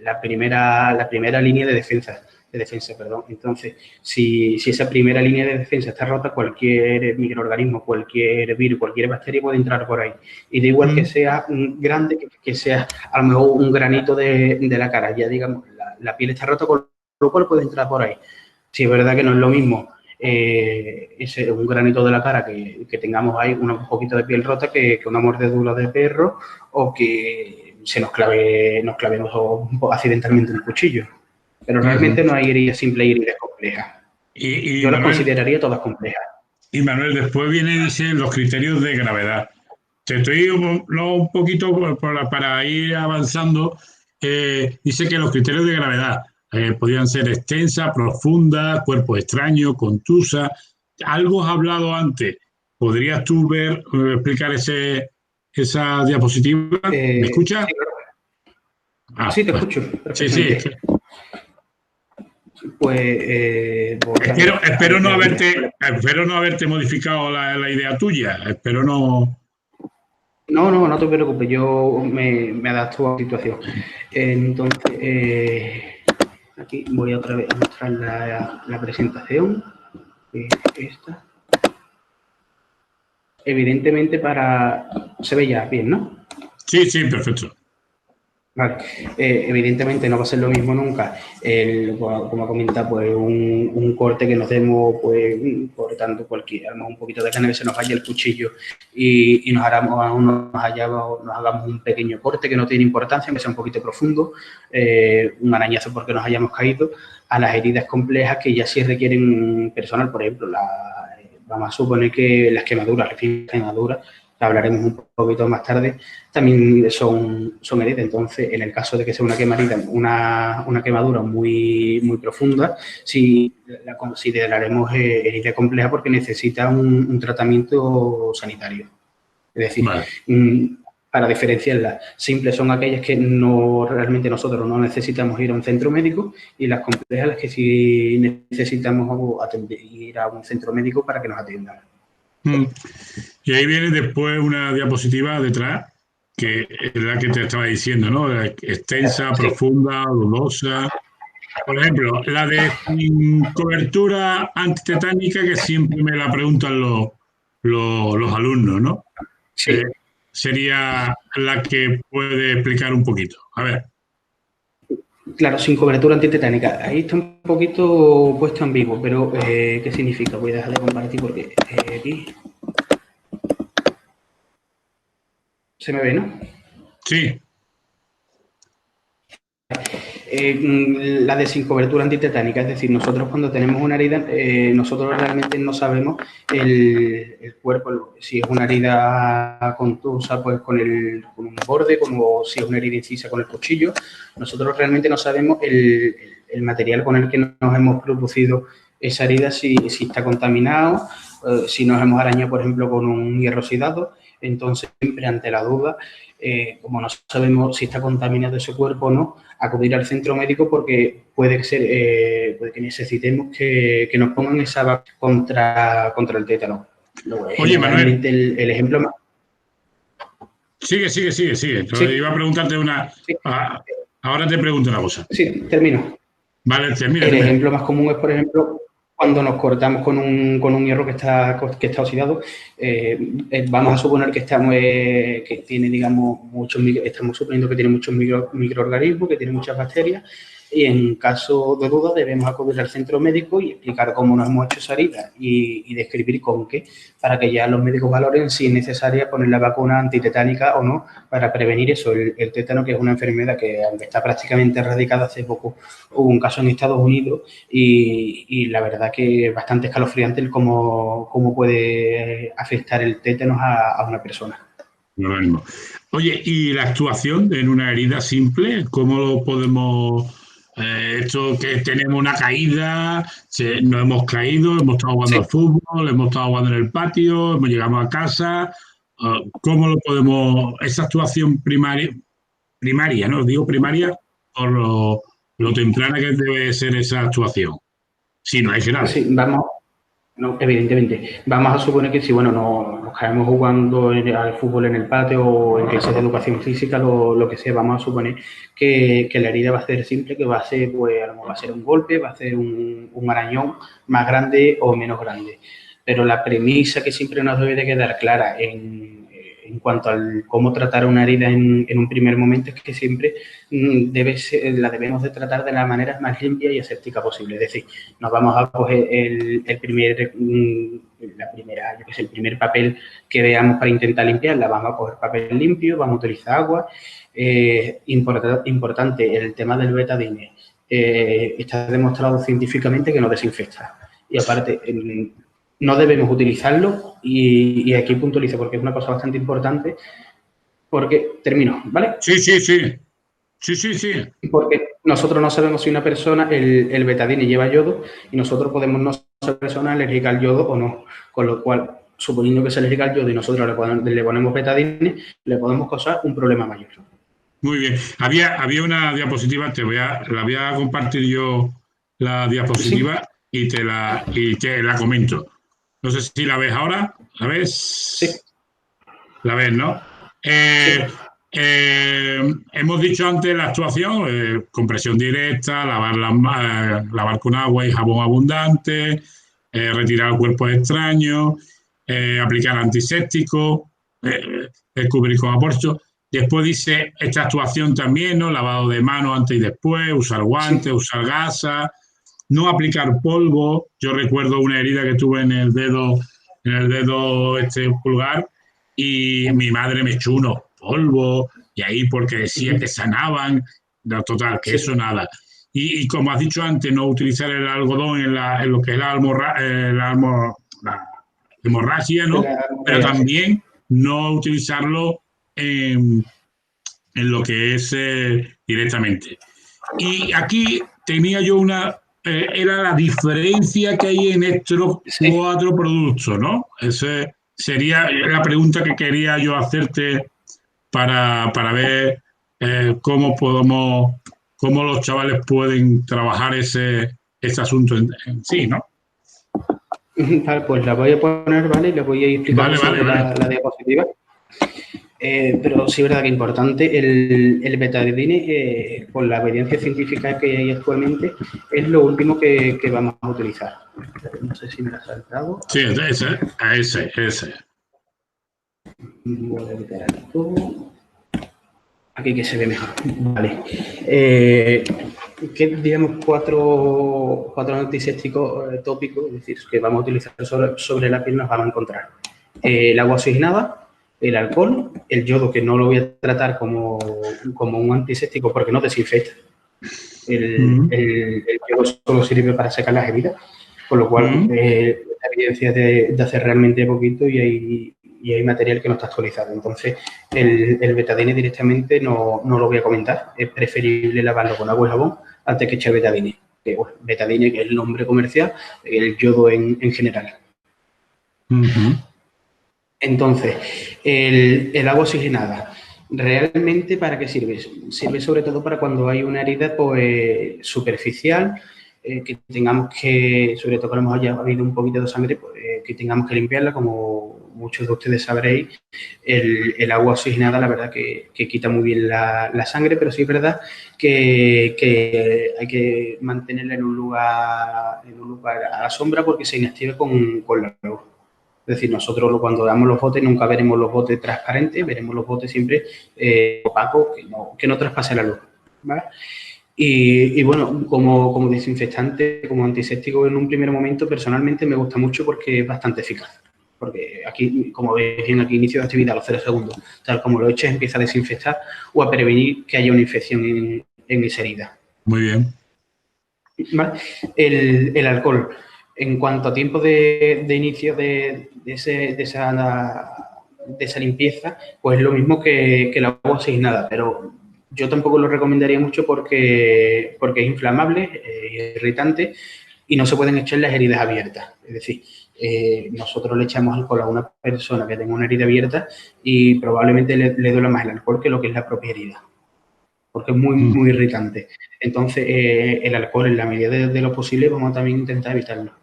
la primera línea de defensa. Entonces, si esa primera línea de defensa está rota, cualquier microorganismo, cualquier virus, cualquier bacteria puede entrar por ahí. Y da igual que sea grande, que sea a lo mejor un granito de la cara. Ya digamos, la piel está rota, con lo cual puede entrar por ahí. Si es verdad que no es lo mismo un granito de la cara que tengamos ahí un poquito de piel rota que una mordedura de perro o que nos clavemos accidentalmente un cuchillo. Pero realmente no hay heridas simples y heridas complejas. Yo las consideraría todas complejas. Y Manuel, después viene y dice los criterios de gravedad. Te estoy un poquito para ir avanzando. Dice que los criterios de gravedad podían ser extensa, profunda, cuerpo extraño, contusa. Algo has hablado antes. ¿Podrías tú explicar esa diapositiva? ¿Me escuchas? Sí, claro. Sí, te escucho perfectamente. Sí. Pues espero no haberte modificado la idea tuya. Espero no. No te preocupes, yo me adapto a la situación. Entonces, aquí voy otra vez a mostrar la presentación. Esta. Evidentemente se ve ya bien, ¿no? Sí, sí, perfecto. Vale. Evidentemente no va a ser lo mismo nunca, como ha comentado, pues un corte que nos demos, pues cortando un poquito de carne, que se nos vaya el cuchillo y nos hagamos un pequeño corte que no tiene importancia, que sea un poquito profundo, un arañazo porque nos hayamos caído, a las heridas complejas que ya sí requieren personal, por ejemplo, vamos a suponer que las quemaduras, hablaremos un poquito más tarde, también son heridas. Entonces, en el caso de que sea una quemadura muy profunda, sí la consideraremos herida compleja porque necesita un tratamiento sanitario. Es decir, Vale. para diferenciarlas, simples son aquellas que realmente nosotros no necesitamos ir a un centro médico, y las complejas las que sí necesitamos ir a un centro médico para que nos atiendan. Y ahí viene después una diapositiva detrás, que es la que te estaba diciendo, ¿no? Extensa, Sí. profunda, dudosa. Por ejemplo, la de cobertura antitetánica, que siempre me la preguntan los alumnos, ¿no? Sí. Sería la que puede explicar un poquito. A ver. Claro, sin cobertura antitetánica. Ahí está un poquito puesto ambiguo, pero ¿qué significa? Voy a dejar de compartir porque aquí se me ve, ¿no? Sí. La de sin cobertura antitetánica, es decir, nosotros cuando tenemos una herida, nosotros realmente no sabemos el cuerpo, si es una herida contusa, pues con un borde, como si es una herida incisa con el cuchillo. Nosotros realmente no sabemos el material con el que nos hemos producido esa herida, si está contaminado, si nos hemos arañado, por ejemplo, con un hierro oxidado. Entonces, siempre ante la duda, como no sabemos si está contaminado ese cuerpo o no, acudir al centro médico, porque puede que necesitemos que nos pongan esa vacuna contra el tétano. Oye, Manuel. El ejemplo más... Sigue. Sí, Iba a preguntarte sí, ahora te pregunto una cosa. sí, termino. Vale, termina. El ejemplo más común es, por ejemplo, cuando nos cortamos con un hierro que está oxidado. Vamos a suponer que que tiene, digamos, estamos suponiendo que tiene muchos microorganismos, que tiene muchas bacterias, y en caso de duda debemos acudir al centro médico y explicar cómo nos hemos hecho esa herida y describir con qué, para que ya los médicos valoren si es necesaria poner la vacuna antitetánica o no, para prevenir eso, el tétano, que es una enfermedad que, aunque está prácticamente erradicada, hace poco hubo un caso en Estados Unidos, y la verdad que es bastante escalofriante el cómo puede afectar el tétanos a una persona. Lo mismo. Oye, ¿y la actuación en una herida simple? ¿Cómo lo podemos...? Esto que tenemos una caída, nos hemos caído, hemos estado jugando Sí. al fútbol, hemos estado jugando en el patio, hemos llegado a casa. ¿Cómo lo podemos...? Esa actuación primaria, ¿no? Digo primaria por lo temprana que debe ser esa actuación, si no es grave. Sí, no, evidentemente. Vamos a suponer que si, bueno, nos caemos jugando al fútbol en el patio o en clases de educación física, lo que sea, vamos a suponer que la herida va a ser simple, que va a ser, pues, a lo mejor va a ser un golpe, va a ser un arañón más grande o menos grande. Pero la premisa que siempre nos debe de quedar clara en cuanto al cómo tratar una herida en un primer momento es que siempre la debemos de tratar de la manera más limpia y aséptica posible. Es decir, nos vamos a coger el primer papel que veamos para intentar limpiarla, vamos a coger papel limpio, vamos a utilizar agua. Importante, el tema del betadine. Está demostrado científicamente que no desinfecta. Y aparte, no debemos utilizarlo, y aquí puntualizo porque es una cosa bastante importante, porque termino, ¿vale? Sí. Porque nosotros no sabemos si una persona, el betadine lleva yodo, y nosotros podemos no ser persona alérgica al yodo o no, con lo cual, suponiendo que es alérgica al yodo y nosotros le ponemos betadine, le podemos causar un problema mayor. Muy bien. Había una diapositiva, la voy a compartir yo, la Sí, diapositiva, y te la comento. No sé si la ves ahora. ¿La ves? sí, La ves, ¿no? Eh, hemos dicho antes la actuación, compresión directa, lavar con agua y jabón abundante, retirar cuerpos extraños, aplicar antiséptico, cubrir con aporcho. Después dice esta actuación también, ¿no? Lavado de manos antes y después, usar guantes, Sí. usar gasas, no aplicar polvo. Yo recuerdo una herida que tuve en el dedo este pulgar, y mi madre me echó unos polvos, y ahí porque decía que sanaban, no, total, que Sí, eso nada. Y como has dicho antes, no utilizar el algodón en lo que es la hemorragia, ¿no? la Pero botella, sí. también no utilizarlo en, en lo que es directamente. Y aquí tenía yo era la diferencia que hay en estos Sí. cuatro productos, ¿no? Esa sería la pregunta que quería yo hacerte para ver cómo los chavales pueden trabajar ese asunto en sí, ¿no? Vale, pues la voy a poner, ¿vale? Y les voy a ir explicando Vale, vale, sobre vale. la diapositiva. Pero sí es verdad que es importante, el betadine, con la evidencia científica que hay actualmente, es lo último que vamos a utilizar. No sé si me lo ha saltado. Sí, ese. Voy a quitar esto. Aquí que se ve mejor. Vale. ¿Qué, digamos, cuatro antisépticos tópicos, es decir, que vamos a utilizar sobre la piel, nos vamos a encontrar? El agua oxigenada, el alcohol, el yodo, que no lo voy a tratar como un antiséptico porque no desinfecta. El yodo solo sirve para secar las heridas, con lo cual la evidencia es de hace realmente poquito y hay material que no está actualizado. Entonces, el betadine directamente no lo voy a comentar. Es preferible lavarlo con agua y jabón antes que echar betadine. Que, bueno, betadine, que es el nombre comercial, el yodo en general. Entonces, el agua oxigenada, ¿realmente para qué sirve? Sirve sobre todo para cuando hay una herida pues, superficial, que tengamos que, sobre todo cuando haya habido un poquito de sangre, pues, que tengamos que limpiarla, como muchos de ustedes sabréis. El agua oxigenada, la verdad que quita muy bien la sangre, pero sí es verdad que hay que mantenerla en un lugar a la sombra porque se inactiva con la luz. Es decir, nosotros cuando damos los botes nunca veremos los botes transparentes, veremos los botes siempre opacos, que no traspase la luz. ¿Vale? Y bueno, como desinfectante, como antiséptico en un primer momento, personalmente me gusta mucho porque es bastante eficaz. Porque aquí, como veis bien, aquí inicio de actividad a los 0 segundos. Tal como lo eches, empieza a desinfectar o a prevenir que haya una infección en esa herida. Muy bien. ¿Vale? El alcohol. En cuanto a tiempo de inicio de esa limpieza, pues es lo mismo que el agua oxigenada, pero yo tampoco lo recomendaría mucho porque es inflamable, irritante y no se pueden echar las heridas abiertas. Es decir, nosotros le echamos alcohol a una persona que tenga una herida abierta y probablemente le duela más el alcohol que lo que es la propia herida, porque es muy irritante. Entonces, el alcohol, en la medida de lo posible, vamos a también intentar evitarlo.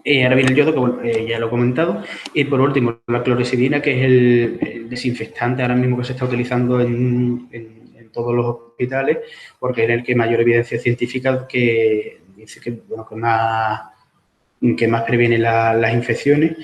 Ahora viene el yodo, que bueno, ya lo he comentado. Y por último, la clorexidina, que es el desinfectante ahora mismo que se está utilizando en todos los hospitales, porque es el que mayor evidencia científica que dice bueno, que más previene las infecciones.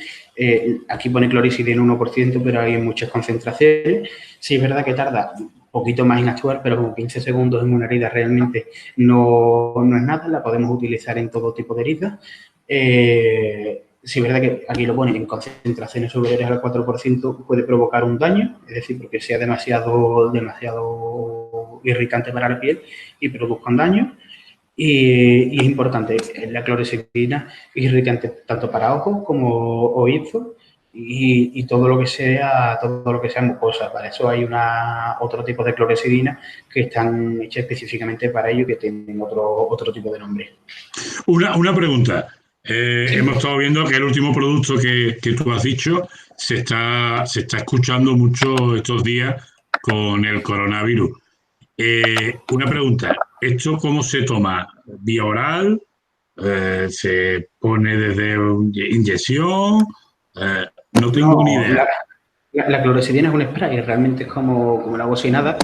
Aquí pone clorexidina 1%, pero hay muchas concentraciones. Sí, es verdad que tarda un poquito más en actuar, pero con 15 segundos en una herida realmente no es nada, la podemos utilizar en todo tipo de heridas. Sí, es verdad que aquí lo pone en concentraciones superiores al 4%, puede provocar un daño, es decir, porque sea demasiado irritante para la piel y produzca un daño. Y es importante, la clorexidina es irritante tanto para ojos como oídos y todo lo que sea mucosa. Para eso hay otro tipo de clorexidina que están hechas específicamente para ello, que tienen otro tipo de nombre. Una pregunta. Sí. Hemos estado viendo que el último producto que tú has dicho se está escuchando mucho estos días con el coronavirus. Una pregunta. ¿Esto cómo se toma? ¿Vía oral? ¿Se pone desde inyección? No tengo ni No, idea. la clorexidina es un spray, realmente es como el agua sin nada.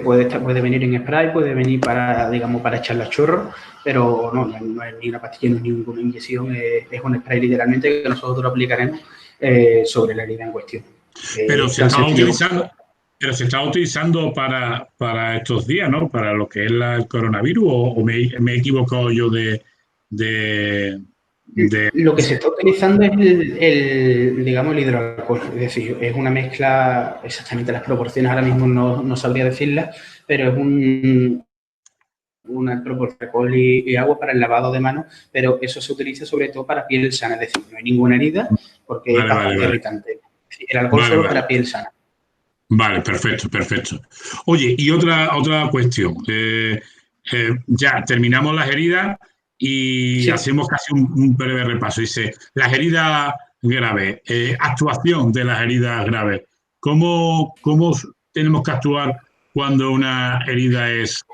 Puede venir en spray, puede venir para, digamos, para echarle a chorro, pero no es ni una pastilla, no es ninguna inyección, es un spray literalmente que nosotros aplicaremos sobre la herida en cuestión. Pero Es se tan estaba sencillo. utilizando, pero se estaba utilizando para estos días, ¿no? Para lo que es el coronavirus, o me he equivocado yo de, de- Lo que se está utilizando es digamos, el hidroalcohol, es decir, es una mezcla, exactamente las proporciones ahora mismo no sabría decirlas, pero es una proporción de alcohol y agua para el lavado de manos, pero eso se utiliza sobre todo para piel sana, es decir, no hay ninguna herida porque es Vale, vale, bastante vale. irritante. El alcohol Vale, solo vale. para piel sana. Vale, perfecto, perfecto. Oye, y otra cuestión. Ya terminamos las heridas y Sí, hacemos casi un breve repaso. Dice, las heridas graves, actuación de las heridas graves. ¿Cómo tenemos que actuar cuando una herida es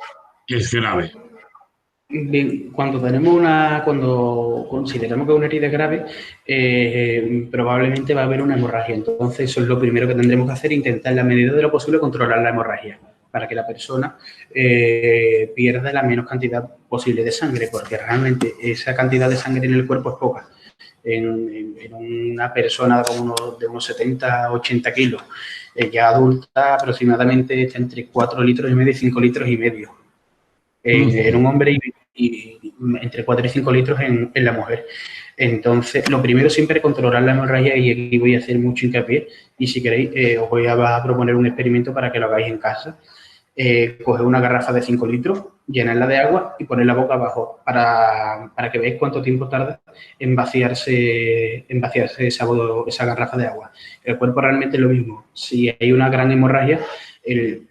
grave? bien, cuando consideramos que una herida es grave, probablemente va a haber una hemorragia. Entonces, eso es lo primero que tendremos que hacer, intentar en la medida de lo posible controlar la hemorragia para que la persona pierda la menos cantidad posible de sangre, porque realmente esa cantidad de sangre en el cuerpo es poca. En una persona de unos 70, 80 kilos, ya adulta, aproximadamente está entre 4 litros y medio y 5 litros y medio en un hombre y entre 4 y 5 litros en la mujer. Entonces, lo primero siempre es controlar la hemorragia y aquí voy a hacer mucho hincapié y si queréis os voy a proponer un experimento para que lo hagáis en casa. Coger una garrafa de 5 litros, llenarla de agua y ponerla boca abajo para que veáis cuánto tiempo tarda en vaciarse esa garrafa de agua. El cuerpo realmente es lo mismo. Si hay una gran hemorragia, el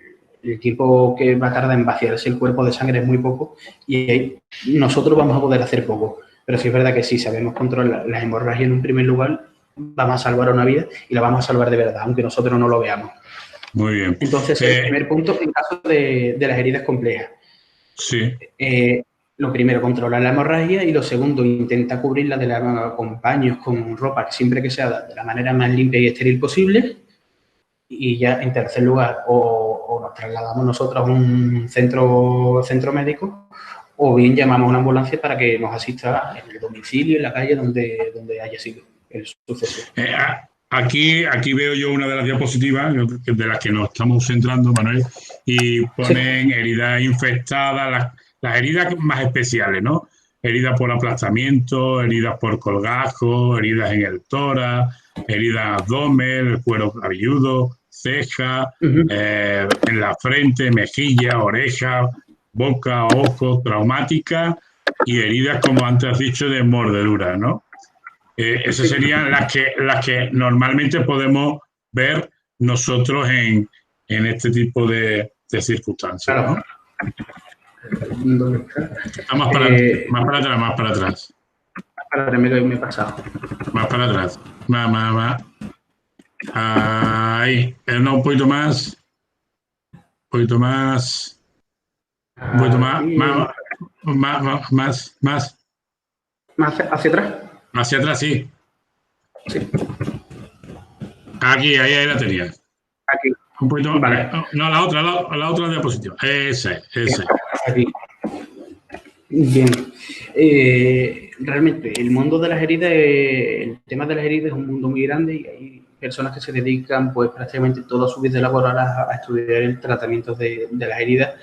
tiempo que va a tardar en vaciarse el cuerpo de sangre es muy poco y ahí nosotros vamos a poder hacer poco. Pero sí es verdad que si sabemos controlar las hemorragias en un primer lugar, vamos a salvar una vida y la vamos a salvar de verdad, aunque nosotros no lo veamos. Muy bien. Entonces, el primer punto en caso de las heridas complejas. Sí. Eh, lo primero, controlar la hemorragia y lo segundo, intenta cubrirla con paños, con ropa, siempre que sea de la manera más limpia y estéril posible. Y ya en tercer lugar, o nos trasladamos nosotros a un centro médico o bien llamamos a una ambulancia para que nos asista en el domicilio, en la calle donde haya sido el suceso. Aquí veo yo una de las diapositivas de las que nos estamos centrando, Manuel, y Sí. ponen heridas infectadas, las heridas más especiales, ¿no? Heridas por aplastamiento, heridas por colgajo, heridas en el tórax, heridas abdomen, el cuero cabelludo, ceja, en la frente, mejilla, oreja, boca, ojos, traumática y heridas, como antes has dicho, de mordedura, ¿no? Esas Sí. serían las que normalmente podemos ver nosotros en este tipo de circunstancias, Claro. ¿no? ¿Dónde está? Está más para atrás, más para atrás, Ahora me he pasado. más para atrás, más. Ahí, no, un poquito más, un poquito Aquí, más, más hacia atrás. hacia atrás, sí. Sí, Aquí, ahí la tenías. aquí. Un poquito, Vale. no, la otra diapositiva. Ese. Aquí. Bien. Realmente, el mundo de las heridas, el tema de las heridas es un mundo muy grande y hay personas que se dedican pues prácticamente toda su vida laboral a estudiar el tratamiento de las heridas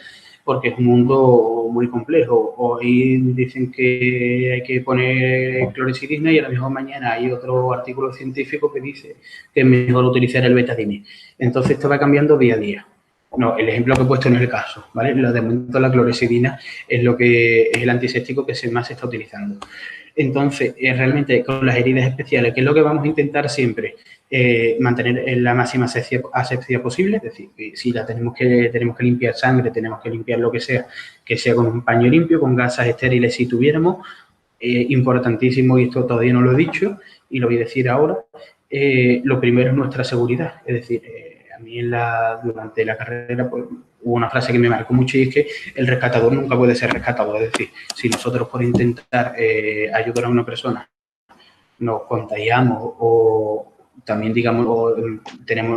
porque es un mundo muy complejo. Hoy dicen que hay que poner clorexidina y a la misma mañana hay otro artículo científico que dice que es mejor utilizar el betadine. Entonces esto va cambiando día a día. No, el ejemplo que he puesto no es el caso, ¿vale? De momento la clorexidina es lo que es el antiséptico que más se está utilizando. Entonces, realmente con las heridas especiales, ¿qué es lo que vamos a intentar siempre? Mantener la máxima asepsia posible, es decir, si tenemos que limpiar sangre, tenemos que limpiar lo que sea con un paño limpio, con gasas estériles si tuviéramos. Importantísimo, y esto todavía no lo he dicho y lo voy a decir ahora, lo primero es nuestra seguridad, es decir, a mí durante la carrera pues, hubo una frase que me marcó mucho y es que el rescatador nunca puede ser rescatado. Es decir, si nosotros por intentar ayudar a una persona nos contagiamos o también, digamos,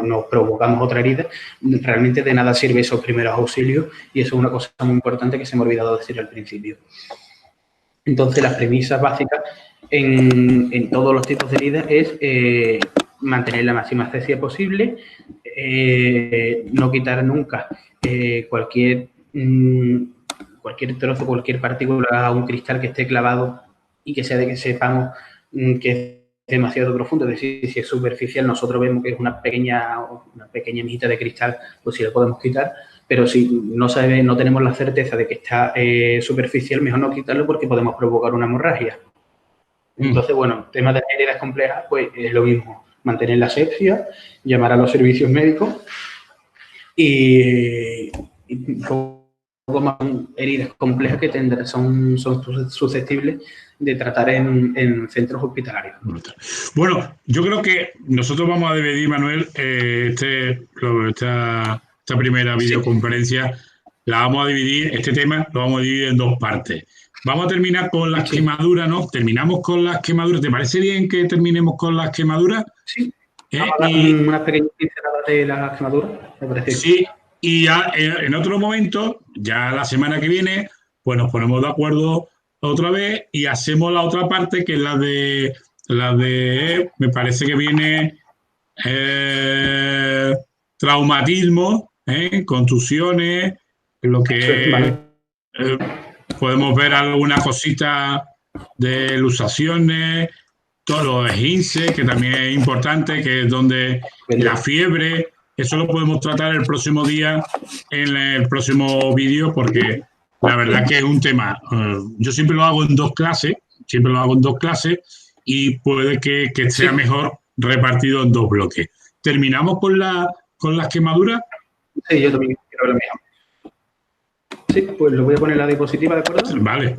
nos provocamos otra herida, realmente de nada sirve esos primeros auxilios y eso es una cosa muy importante que se me ha olvidado decir al principio. Entonces, las premisas básicas en todos los tipos de heridas es mantener la máxima asepsia posible, no quitar nunca cualquier trozo, cualquier partícula a un cristal que esté clavado y que sea de que sepamos que es demasiado profundo, es decir, si es superficial, nosotros vemos que es una pequeña mijita de cristal, pues sí lo podemos quitar, pero si no tenemos la certeza de que está superficial, mejor no quitarlo porque podemos provocar una hemorragia. Entonces, bueno, temas de heridas complejas, pues es lo mismo, mantener la asepsia, llamar a los servicios médicos y más heridas complejas que son susceptibles de tratar en centros hospitalarios. Bueno, yo creo que nosotros vamos a dividir, Manuel, esta primera videoconferencia, la vamos a dividir, este tema lo vamos a dividir en dos partes. Vamos a terminar con las quemaduras, ¿no? Terminamos con las quemaduras. ¿Te parece bien que terminemos con las quemaduras? Sí. Vamos a dar una pequeña pincelada de las quemaduras, me parece. Sí, y ya en otro momento, ya la semana que viene, pues nos ponemos de acuerdo otra vez y hacemos la otra parte, que es la de me parece que viene traumatismo, contusiones, lo que podemos ver alguna cosita de luxaciones, todos los esguinces, que también es importante, que es donde la fiebre, eso lo podemos tratar el próximo día en el próximo vídeo, porque la verdad que es un tema, yo siempre lo hago en dos clases, y puede que sea mejor repartido en dos bloques. ¿Terminamos con las quemaduras? Sí, yo también quiero ver lo mismo. Sí, pues lo voy a poner en la diapositiva, ¿de acuerdo? Vale.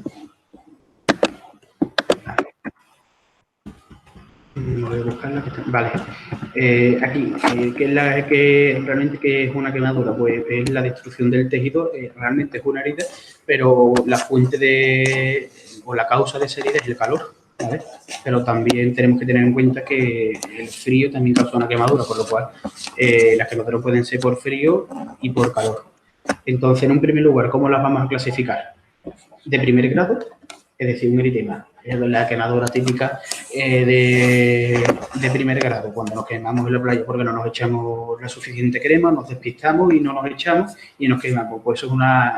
Voy a buscarla. Vale. Aquí, ¿qué es una quemadura? Pues es la destrucción del tejido, realmente es una herida, pero la fuente o la causa de esa herida es el calor, ¿vale? Pero también tenemos que tener en cuenta que el frío también causa una quemadura, por lo cual las quemaduras pueden ser por frío y por calor. Entonces, en un primer lugar, ¿cómo las vamos a clasificar? De primer grado, es decir, un eritema. Es la quemadura típica de primer grado, cuando nos quemamos en la playa porque no nos echamos la suficiente crema, nos despistamos y no nos echamos y nos quemamos. Pues eso es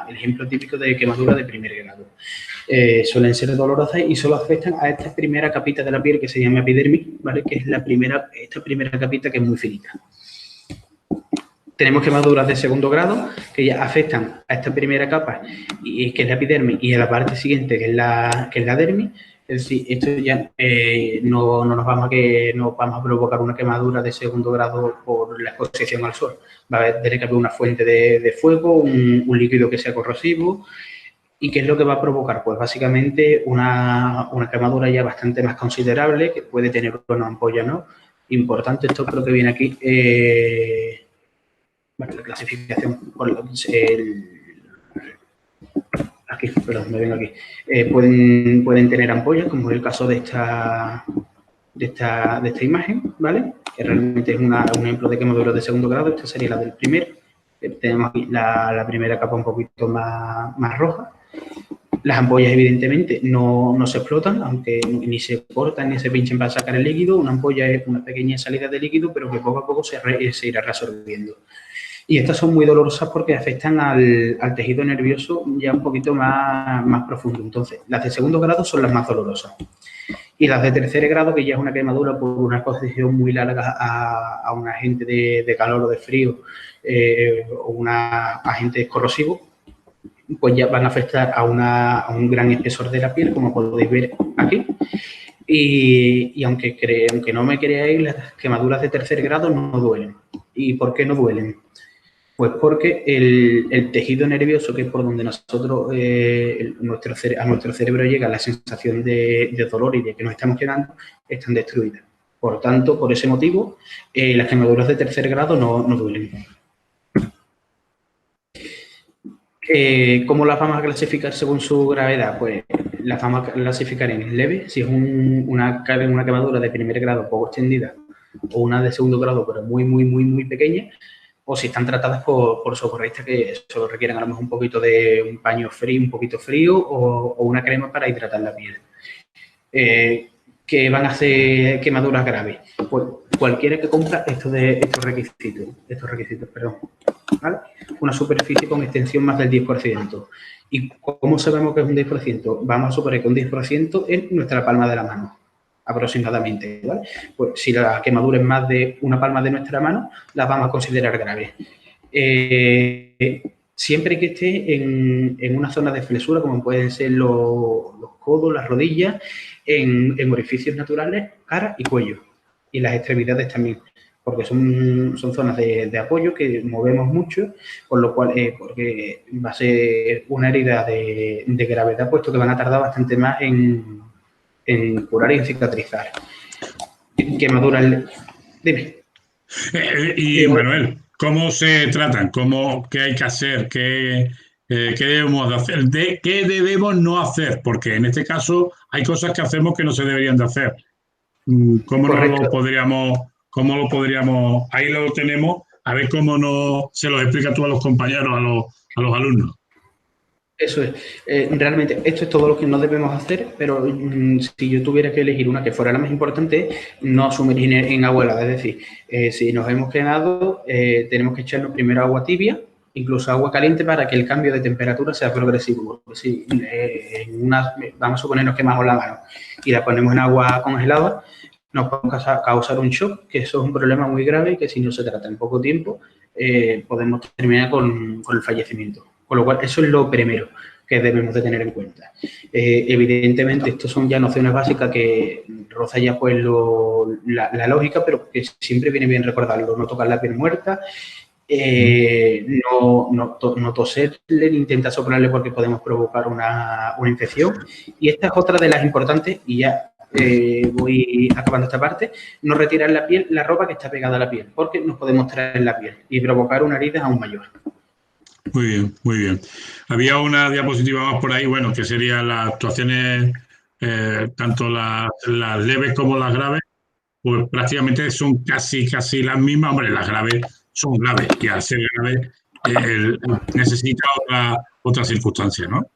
el ejemplo típico de quemadura de primer grado. Suelen ser dolorosas y solo afectan a esta primera capita de la piel que se llama epidermis, ¿vale? Que es esta primera capita que es muy finita. Tenemos quemaduras de segundo grado que ya afectan a esta primera capa, que es la epidermis, y a la parte siguiente, que es la dermis. Es decir, esto ya no vamos a provocar una quemadura de segundo grado por la exposición al sol. Va a tener que haber una fuente de fuego, un líquido que sea corrosivo. ¿Y qué es lo que va a provocar? Pues básicamente una quemadura ya bastante más considerable, que puede tener una ampolla, ¿no? Importante, esto creo que viene aquí. Bueno, la clasificación, aquí, perdón, me vengo aquí. Pueden tener ampollas, como es el caso de esta imagen, ¿vale? Que realmente es un ejemplo de quemadura de segundo grado. Esta sería la del primero. Tenemos aquí la primera capa un poquito más roja. Las ampollas, evidentemente, no se explotan, aunque ni se cortan ni se pinchan para sacar el líquido. Una ampolla es una pequeña salida de líquido, pero que poco a poco se irá reabsorbiendo. Y estas son muy dolorosas porque afectan al tejido nervioso ya un poquito más profundo. Entonces, las de segundo grado son las más dolorosas. Y las de tercer grado, que ya es una quemadura por una exposición muy larga a un agente de calor o de frío o un agente corrosivo, pues ya van a afectar a un gran espesor de la piel, como podéis ver aquí. Y aunque no me creáis, las quemaduras de tercer grado no duelen. ¿Y por qué no duelen? Pues porque el tejido nervioso, que es por donde nosotros, a nuestro cerebro llega la sensación de dolor y de que nos estamos quedando, están destruidas. Por tanto, por ese motivo, las quemaduras de tercer grado no duelen. ¿Cómo las vamos a clasificar según su gravedad? Pues las vamos a clasificar en leve, si es una quemadura de primer grado poco extendida, o una de segundo grado, pero muy, muy, muy, muy pequeña, o si están tratadas por socorristas que solo requieren a lo mejor un poquito de un paño frío, un poquito frío o una crema para hidratar la piel. Que van a hacer quemaduras graves. Pues cualquiera que compra estos requisitos, perdón, ¿vale? Una superficie con extensión más del 10%. ¿Y cómo sabemos que es un 10%? Vamos a suponer que un 10% es nuestra palma de la mano, aproximadamente, ¿vale? Pues si la quemadura es más de una palma de nuestra mano, las vamos a considerar graves. Siempre que esté en una zona de flexura, como pueden ser los codos, las rodillas, en orificios naturales, cara y cuello. Y las extremidades también, porque son zonas de apoyo que movemos mucho, por lo cual, porque va a ser una herida de gravedad, puesto que van a tardar bastante más en curar y en cicatrizar. Quemaduras, dime. Y Manuel, ¿cómo se tratan? ¿Qué hay que hacer? ¿Qué debemos de hacer? ¿Qué debemos no hacer? Porque en este caso hay cosas que hacemos que no se deberían de hacer. ¿Cómo cómo lo podríamos, ahí lo tenemos, a ver cómo no se lo explica tú a los compañeros, a los alumnos? Eso es. Realmente, esto es todo lo que no debemos hacer, pero si yo tuviera que elegir una que fuera la más importante, no sumergir en agua helada. Es decir, si nos hemos quedado, tenemos que echarnos primero agua tibia, incluso agua caliente, para que el cambio de temperatura sea progresivo. Porque si vamos a suponernos quemamos la mano y la ponemos en agua congelada, nos puede causar un shock, que eso es un problema muy grave y que si no se trata en poco tiempo, podemos terminar con el fallecimiento. Con lo cual, eso es lo primero que debemos de tener en cuenta. Evidentemente, estos son ya nociones básicas que roza ya pues la lógica, pero que siempre viene bien recordarlo. No tocar la piel muerta, no toserle ni intentar soplarle porque podemos provocar una infección. Y esta es otra de las importantes, y ya voy acabando esta parte, no retirar la ropa que está pegada a la piel, porque nos podemos traer en la piel y provocar una herida aún mayor. Muy bien, muy bien. Había una diapositiva más por ahí, bueno, que serían las actuaciones, tanto las leves como las graves, pues prácticamente son casi las mismas. Hombre, las graves son graves y al ser graves necesita otra circunstancia, ¿no?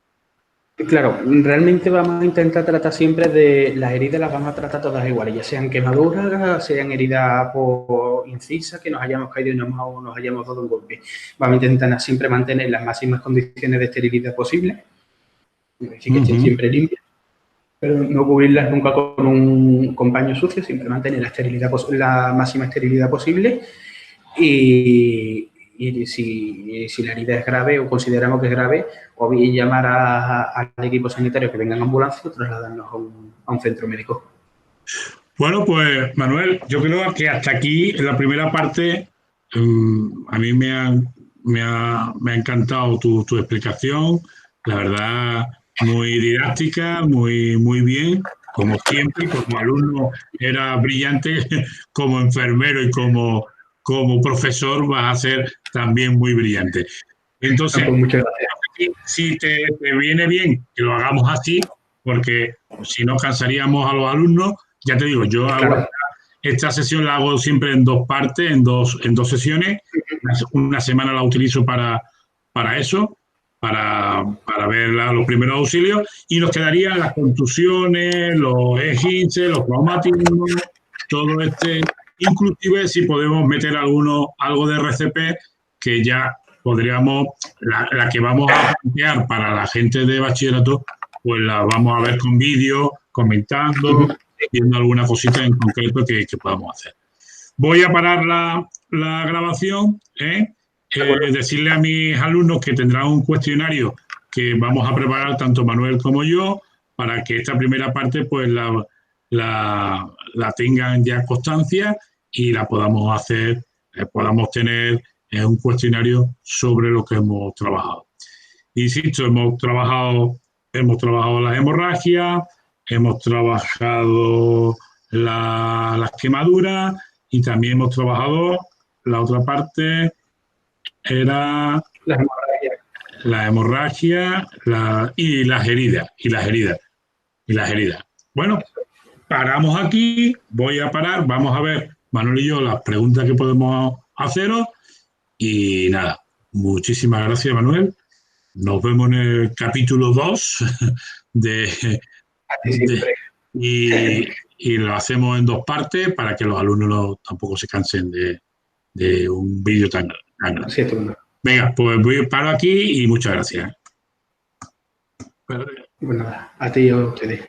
Claro, realmente vamos a intentar tratar siempre de las heridas, las vamos a tratar todas iguales, ya sean quemaduras, sean heridas por incisas, que nos hayamos caído y nos hayamos dado un golpe. Vamos a intentar siempre mantener las máximas condiciones de esterilidad posibles, es decir, que estén siempre limpias, pero no cubrirlas nunca con paño sucio, siempre mantener la máxima esterilidad posible. Y si la herida es grave o consideramos que es grave, o bien llamar al equipo sanitario que venga en ambulancia o trasladarnos a un centro médico. Bueno, pues Manuel, yo creo que hasta aquí en la primera parte a mí me ha encantado tu explicación, la verdad, muy didáctica, muy bien, como siempre, como alumno era brillante, como enfermero y como profesor vas a ser también muy brillante. Entonces, Pues muchas gracias. si te viene bien que lo hagamos así, porque si no cansaríamos a los alumnos, ya te digo, yo hago esta sesión la hago siempre en dos partes, en dos sesiones. Una semana la utilizo para eso, para ver los primeros auxilios, y nos quedarían las contusiones, los esguinces, los traumatismos, todo inclusive si podemos meter algo de RCP, que ya podríamos, la que vamos a plantear para la gente de bachillerato, pues la vamos a ver con vídeo, comentando, viendo alguna cosita en concreto que podamos hacer. Voy a parar la grabación, decirle a mis alumnos que tendrán un cuestionario que vamos a preparar tanto Manuel como yo, para que esta primera parte pues la tengan ya constancia y la podamos hacer, podamos tener un cuestionario sobre lo que hemos trabajado. Insisto, hemos trabajado las hemorragias, hemos trabajado las quemaduras y también hemos trabajado la otra parte, era la hemorragia y las heridas. Bueno, paramos aquí, voy a parar, vamos a ver Manuel y yo las preguntas que podemos haceros. Y nada, muchísimas gracias, Manuel. Nos vemos en el capítulo 2 de, A ti siempre. y lo hacemos en 2 partes para que los alumnos tampoco se cansen de un vídeo tan grande. Sí, estupendo. Venga, pues voy paro aquí y muchas gracias. Pues nada, a ti y a ustedes.